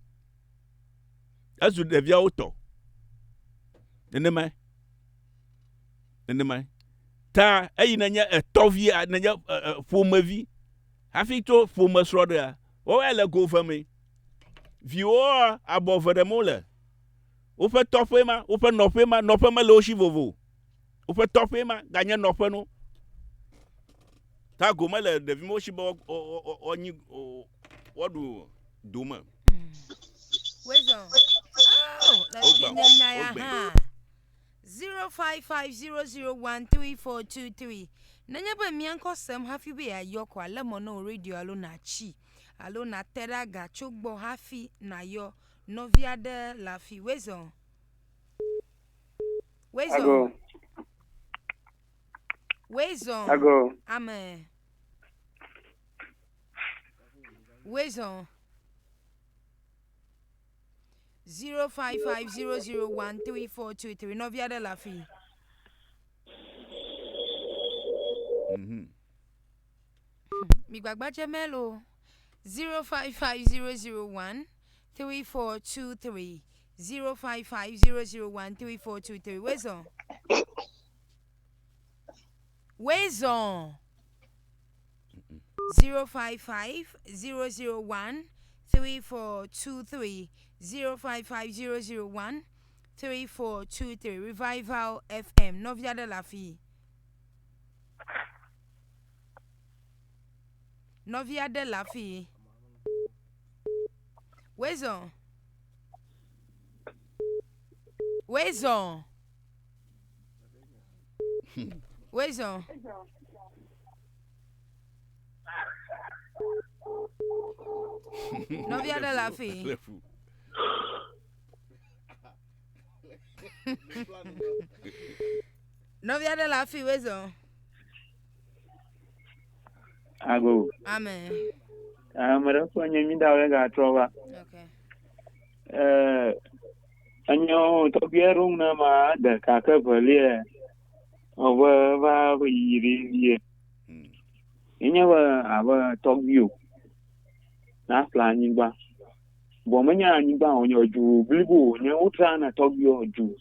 azu de vioto enema ta ayi na nya etovi na nya fuma vi afito fuma sroda o ele go fami vio above de mole ou fait topé ma ou fait nopé ma le chi vovo ou fait topé ma gagner nopé no ta goma le de vimo chi bo oni wodu duma Wezo. Oh, that's Kenya. 0550013423. Nanya ba mianko sem hafi be ayoko alemo no radio alo na chi. Alo na tera ga chogbo hafi na yo novia de la fi wezo. Wezo. Wezo. Ago. Amen. Wezo. 0550013423 novia de la fi. Mi gbagba jemelo 0550013423 0550013423 Wezo. Wezo. 0550013423 0550013423 Revival FM Novia de la Fi. Novia de la Fi. Wezo. Wezo. Wezo. Novia de la Fi. Novia de la Fi, Wezo. Ago. Amen. Mara ko nyami dawe ga trowa. Okay. Anyo to bierung na ma da ka ka bele. Owa va yiri. Inyawa aba togyo. Na planning ba. Bo manya ni ba onyo ju blibo nya utra na togyo ju.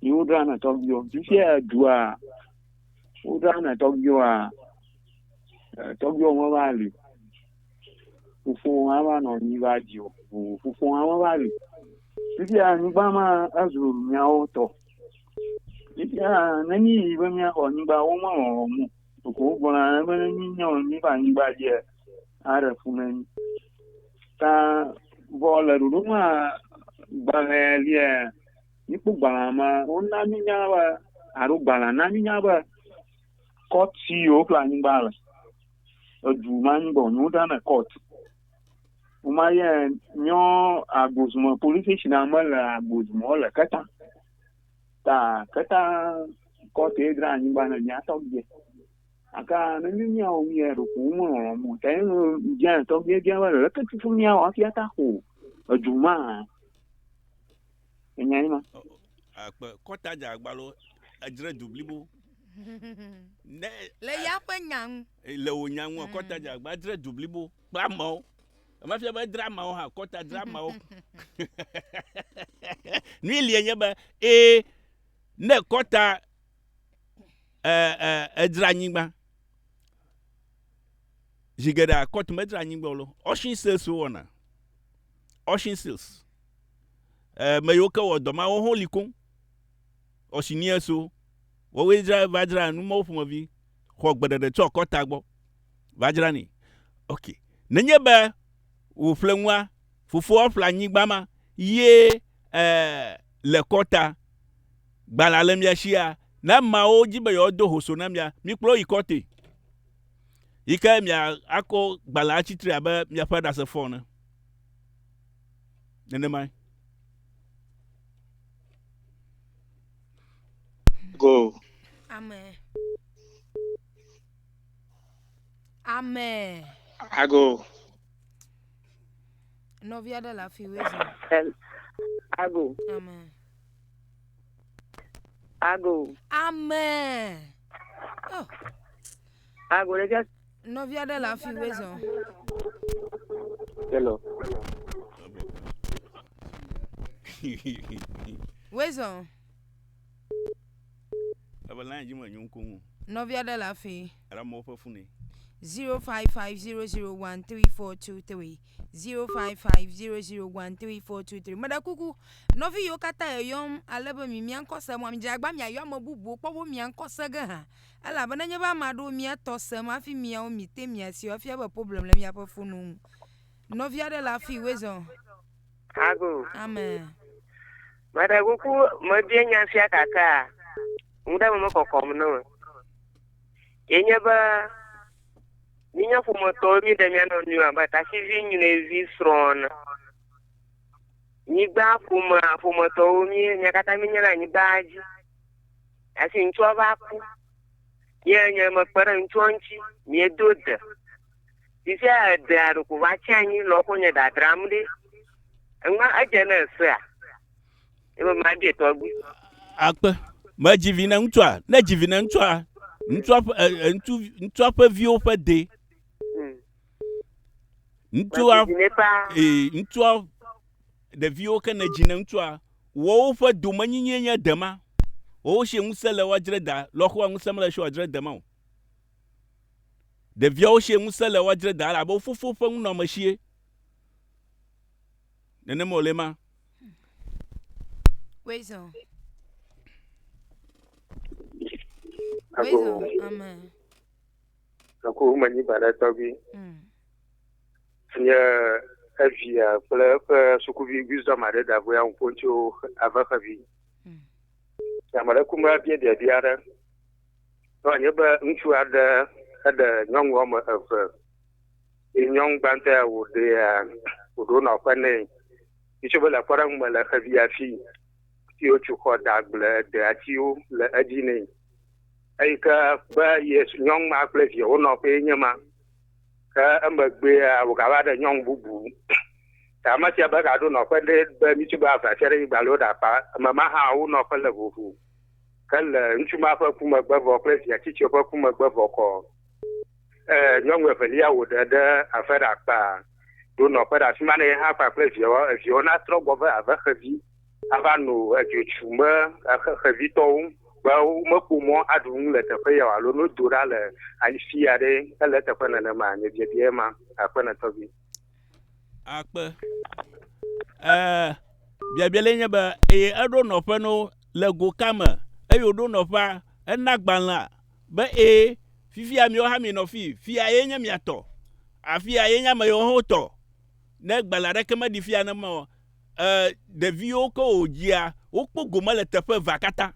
Ni udra na togyo. Disia dua. Udra na togyo a. Togyo mo bali. Fufu aba no ni ba dio. Fufu aba bali. Disia ni ba ma azu nya oto. Disia nani ba nya ho ni ba o ma o mu. Ko bona ba ni nyo ni ba ni ba je. Ara fumen. Ta vola ruma balelia. Ni ku balama onna ni nya ba aru balana ni nya ba. Court CEO planning bala. Duman bon no dana court. Umaya nyo aguzmo police station amala aguzmo la kata. Ta kata court e gran ni bana nya togye. Aka na ni nya o mi ero ku mo mo ta no jan togye jan wala ka tu fu nya wa fi ata ko. Duma. Enya ni ma. Akpa kota ja agbalo ajre dublibo. Ne Le yapa nyang. Le onyangu kota ja agba ajre dublibo. Ba mo. Ma fi ba drama o ha kota drama o. Ni lienye ba ne kota edra anyigba jigeda court medra anyigba lo ocean sales wona ocean sales mayoka wo doma wo ho likon ocean so wo we dra vajra nu mo fumovi ho gbedede to kota gbo vajra ni okay nenye ba wo flenwa fufu ofla anyigba ma ye le kota gbala lemia shia na ma o jibe yo do hoso na mia mi kplo ikote ika mia ako gbala achitri aba mia pada se phone nene mai go Amen. Amen. ago Novia de la Fiweza. Ago. Amen. Ago. Amen. Oh. Ago, let's just. Novia de la Fiweza. Hello. Wezo. abala jima nyunku Novia de la Fi. ara mo fafune 0550013423 0550013423 Madakuku novi yokata yom alebe mi miankosa mo amjagba mi ayom bubu pobo miankosa ga ha ala bananye ba madu mi atose ma fi mi o mi te mi asi o fi ba problem le mi apofunu Novia de la Fi wezo Ago. amen Madakuku mo bien nyansia kaka muda mo kokom no yenye ba ninya fumo tori de miano niwa ba ta sivi nyune vi sron ni gba fumo to mi nyakata mi nyana ni baji asi ncho ba ku yenye mo para nchonchi mi doda isi a daru ku ba chanyi lo ko nya da dramde nwa ajena sa ebe ma de to gbu akpe ma jivina ntwa na jivina ntwa ntwa pa vio pa de ntwa ntwa de vio ka na jina ntwa wo fa do manyenya dama wo she musala wajre da lokwa musamala sho wajre dama de vio she musala wajre da la bo fufu fa no machie nene molema wezo Ago. amen Ako mani bala tobi nya avia pla sukuvi guzo mare da voya un poncho avakavi ya mara kuma bien de diara to nya ba nchu ada nyongo ma afa nyong banta wo de wo na kwane icho la kwara mu la khavia fi ti o chu ko da gla de atiu la adine ai ka ba yes nyong ma plevi o no pe nyama ka ambagbe a ka ba da nyong bubu ta ma ti ba ka do no pe de ba mi ti ba fa tere ba lo da pa mama ha o no pe le bubu kala nchu ma fa kuma gba vo plevi ya ti ti fa kuma gba vo ko nyong we felia o da afera pa do no pe da sima ne ha pa plevi o fi ona tro go va ava khavi ava no a ju chuma a khavi to ba mo kumo adun le te ya lo no dura le an fiare le te fa na ma ne bie ma akwana to bi akpe bia le nya ba ado no fa no le go kama do no fa na gbanla ba fifi ami o ha mi no fi aye nya mi ato afi aye nya ma yo ho to na gbala re kama di fi na ma de vio ko ojia o kpogoma le te fa vakata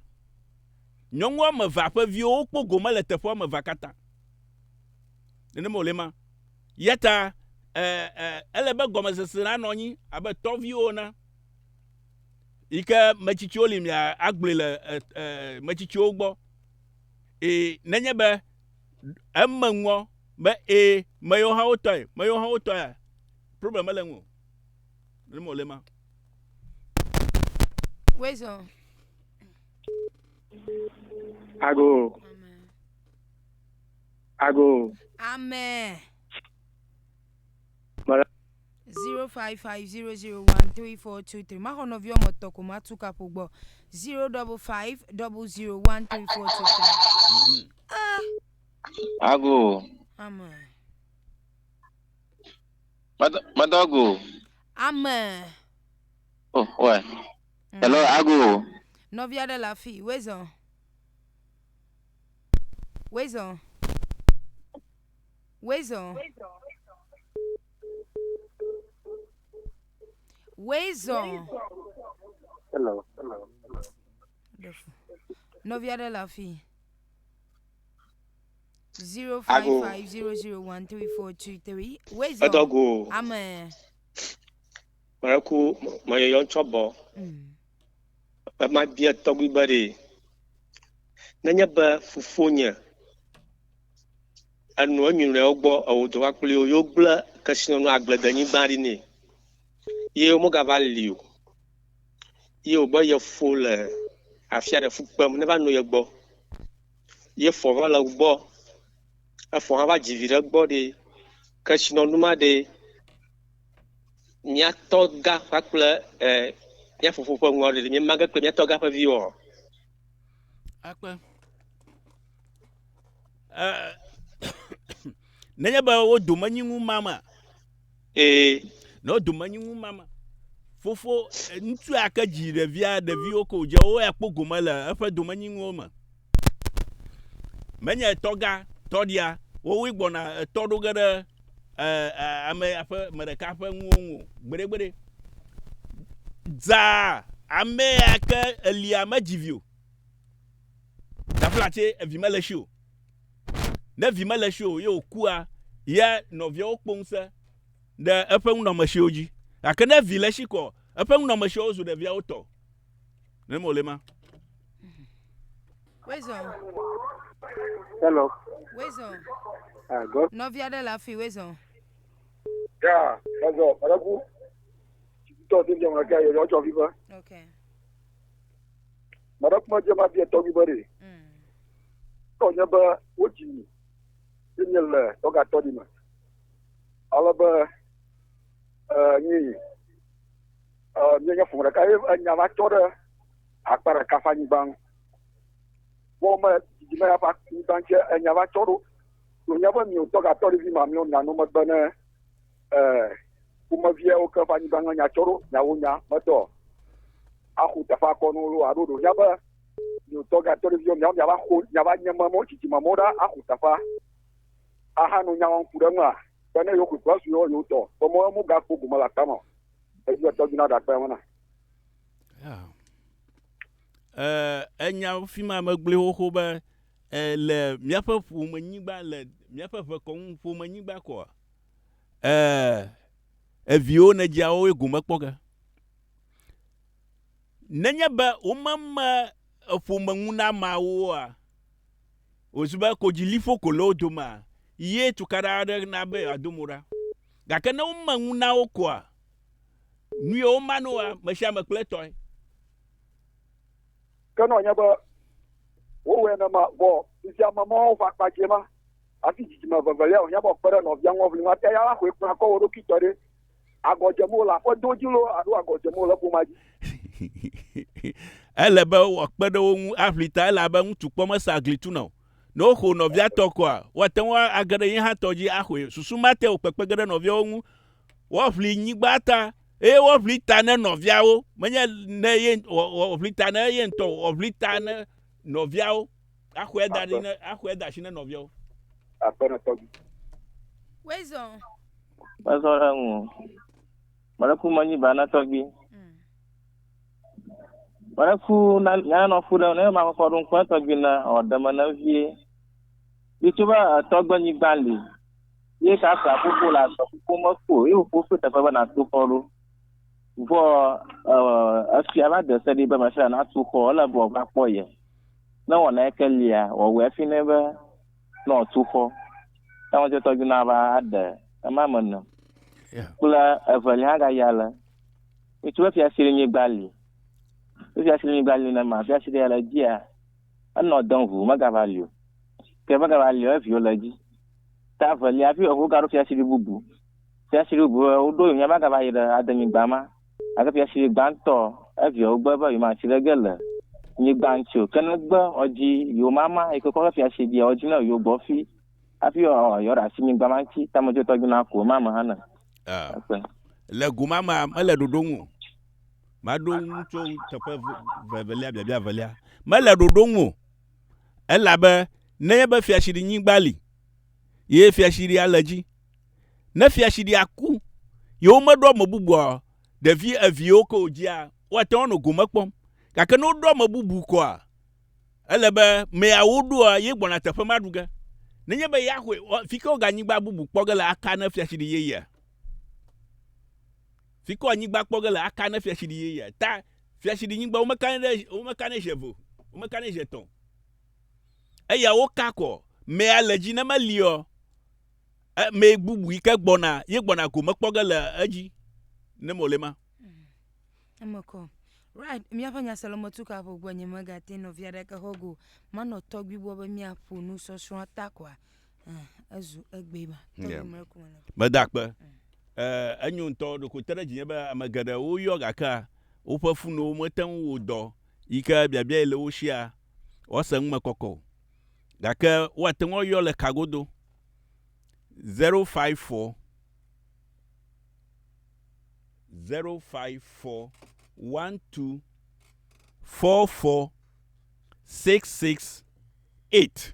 nyongo me va pe vio kpogoma le te fa me vakata nene molema yeta ele be goma sesira no nyi abe to vio na ike machichi olim ya agble le machichi ogbo nenye be emmanwo be mayo ha otoy problem ele nwo nene molema wezo ago amen Mara. 0550013423 055001343. Ma hono vyo motoko matuka pogbo 055001343. Ago. Amen. Madago. Amen. Oh, ouais. Hello, Ago. Novia de la fille, Wezon. Wezon. Wezon. Wezon. Hello. Novia de la fille. 055001343. Wezon. Madago. Amen. Maraku mayon chobo. Ma bia togi bare. Nanya ba fufonya. Anu anyure ogbo awuto akpli oyogla kasino no agladanyi bari ni. Ye mo gavaliu. Ye obo ye full afia de fukpam ne ba no ye gbo. Ye fo vala gbo. Afo ha ba jivire gbo de kasino numa de nya toga akple nya fufu po ngore de maga pe nya toga pa viwo. Akpa. Nenya ba wo domanyi mama. No domanyi mama. Fofo ntu aka jire via de vi oko je o ekpo gomala afa domanyi ngoma. Menya toga todia wo wi gbona todo gada ame afa mereka afa nwu gbere za ame aka eliama jivio da flate evimele show na vimele show ye okua ya novia okponsa da afa nwu no mashoji aka na vile shiko afa nwu no masho zo da via oto ne molema. Wezon. Hello. Wezon. Go. Novia de la fille, Wezon. Yeah, hello. Maraku. To din jama ka yo cho viva. Okay. Maraku ma jama bia togi bare. To nya ba oji. Dinyel to ga to di ma. Ala ba ni nya fu ra ka nya ba to da akpara ka fa ni bang. Wo ma di ma pa ni bang che nya ba to do. Nya ba mi to ga to di ma mi na no ma ba na kuma via o ka fa ni bang nya to nya wo nya ma to. A khu ta fa ko no lo a do nya ba ni to ga to di nya ba khu nya ba nya ma mo chi ma mo da a khu ta fa. A ha no nya won ku da ma. Ba na yo ku kwa su yo to. Ko mo mu ga ku ma la ta mo. E yo to na da pa mo na. Enya fima magble ho ba le miafa fu manyiba le miafa fa kon fu manyiba ko evio na jawo eguma kpoga nanya ba o mama fu manguna mawo a ozuba ko jilifo ko lodoma ye tukara na be adumura gakana o manguna o ko nu o manu a mashama kletoy Kano nya ba wo we na ma bo isi ama mo fa pa jema ati jijima vavalya nya ba pere no bia ngo vini ata ya ko ekun ko wo kitore agojemo la fo dojilo adu agojemo la ko maji ele ba wo pede wo afrita la ba ntu kpoma saglitu no no ho no bia toko a watenwa agade yin ha toji ahwe susumate o pepegede no bia wo wo fli nyigbata wo vlita na noviao menya na ye wo vlita na ye nto wo vlita na noviao akweda shi na noviao apana togi Wezon. Bazora Maraku manyi bana togi. Maraku na no fu na ma ko dun ko togi na odama na vie. Bituba togba ni bali. Ye ka sa pupu la so pupu mo ko e o fu ta ba na to poro. Vo asiaba de se di ba ma sha na to ko la bo ba po ye. Na wona ekelia o we fi ne ba no to ko. Ta won je togi na ba ade. Ama mono. Kula evali haga yala. Ituwa fi asiri ni gbali. Fi asiri ni gbali na ma fi asiri yala dia. Anno don vu magavalio. Ke magavalio e viology. Ta vali afi o garo fi asiri bubu. fiashiri bu odo nya ba ga ba ida adami gbama aga fiashiri gbanto evio gba ba yuma chiregele ni gbancho kana gba oji yo mama e ko fiashiri bi oji na yo gbo fi afi yo ra si mi gbama ti tamojo to gina ko mama hana le gumama mele dodongu madon to tepe vevelia bia velia mele dodongu elabe ne be fiashiri nyigbali ye fiashiri alaji na fiashiri aku yo medo mabubu devi avio ko dia waton no gumakpom kaka no do mabubu ko a elebe me awodu a ye gbona tepe maduga nenye be yahwe fiko ganyigba bubu kpogala aka na fiashiri ye fiko anyigba kpogala aka na fiashiri ye ta fiashiri nyigba o mekane jevo o mekane jeton eya wo kako me alaji na malio me bubu ike gbona ye gbona ko mekpogala aji ne molema amako right mi afanya salomo tuka bo gwenye magate no viada ka hogo mano togbi bo ba mi apu nu so so atakwa azu agbeba to me ko na badakpa anyun to do ko tere jinye ba amagada wo yoga ka wo pafu no motan wo do ika bia ile wo shia o san makoko gaka watan wo yo le kagodo 054 12 44 668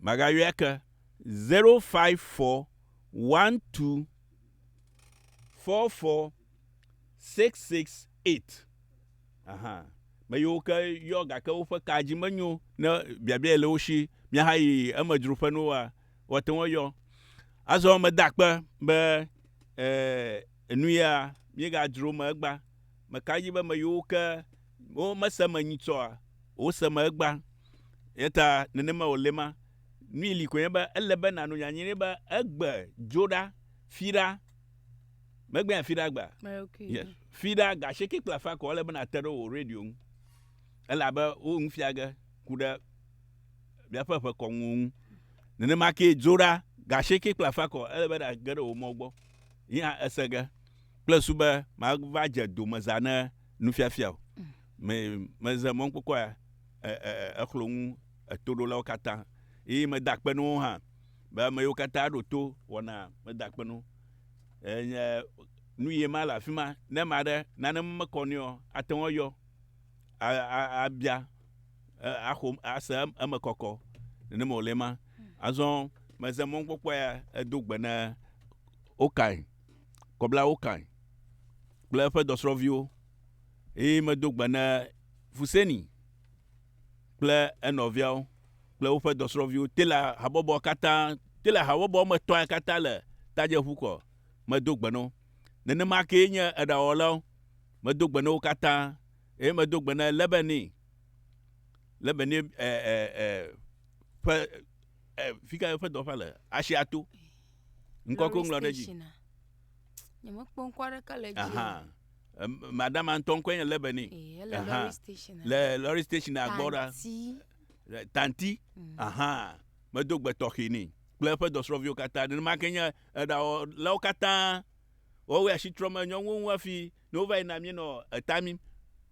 Magayaka 054 12 44 668 aha mayoka yoga ka ufa kaji manyo na biabia leoshi mi hayi amadrufa no wa waton yo azo madakpa be enuya mi ga dro magba makaji ba mayoka o masama nyito o sama agba eta nenema olema nili ko yeba elebe na no nyanyire ba agba joda fira magba fira agba yes fira ga sheki plafa ko elebe na tero o radio elaba o nfiaga kuda bia papa ko ngun nenema ke joda ga sheki plafa ko elebe da gere o mogbo ya esega plus ba ma va je do mazana nu fiafia me mazamon kokwa akhlon todo la kata e me dakpe no ha ba me yo kata do to wona me dakpe no nu ye mala fima na made na na makonio aton yo abia ahom asam amakoko ne mo lema azon mazamon kokwa edogbe na okai kobla okai bla fa dosrovio e me dogbe na fuseni ple enoviao ple wo fe dosrovio tela habobo kata tela habobo me to kata le taje huko me dogbe no nene ma ke nya edawola me dogbe no kata e me dogbe na lebeni fe fika fe do fa le asiato nkoko nglo deji nyama kponkwa ka le ji madame Anton kwenye lebeni le lorry station agbora tanti aha medogbe tokini plepe dosrovio kata de makenya da lo kata o we asitroma nyonwo afi no vai na mi no etami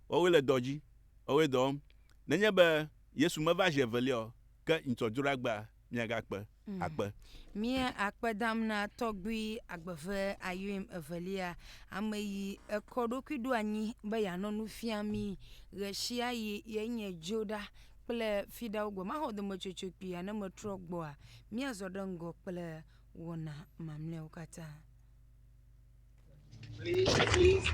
o we le doji o we dom nenye be yesu me va jevelio ke intodura gba miagakpe akpe mia akpedam na togbi agbefe ayim evelia amayi ekodokidu anyi be ya no nu fiami reshia yi yenye joda ple fida ugbo ma hodo mochochopi ana motrogbo a mia zodango ple wona mamle ukata please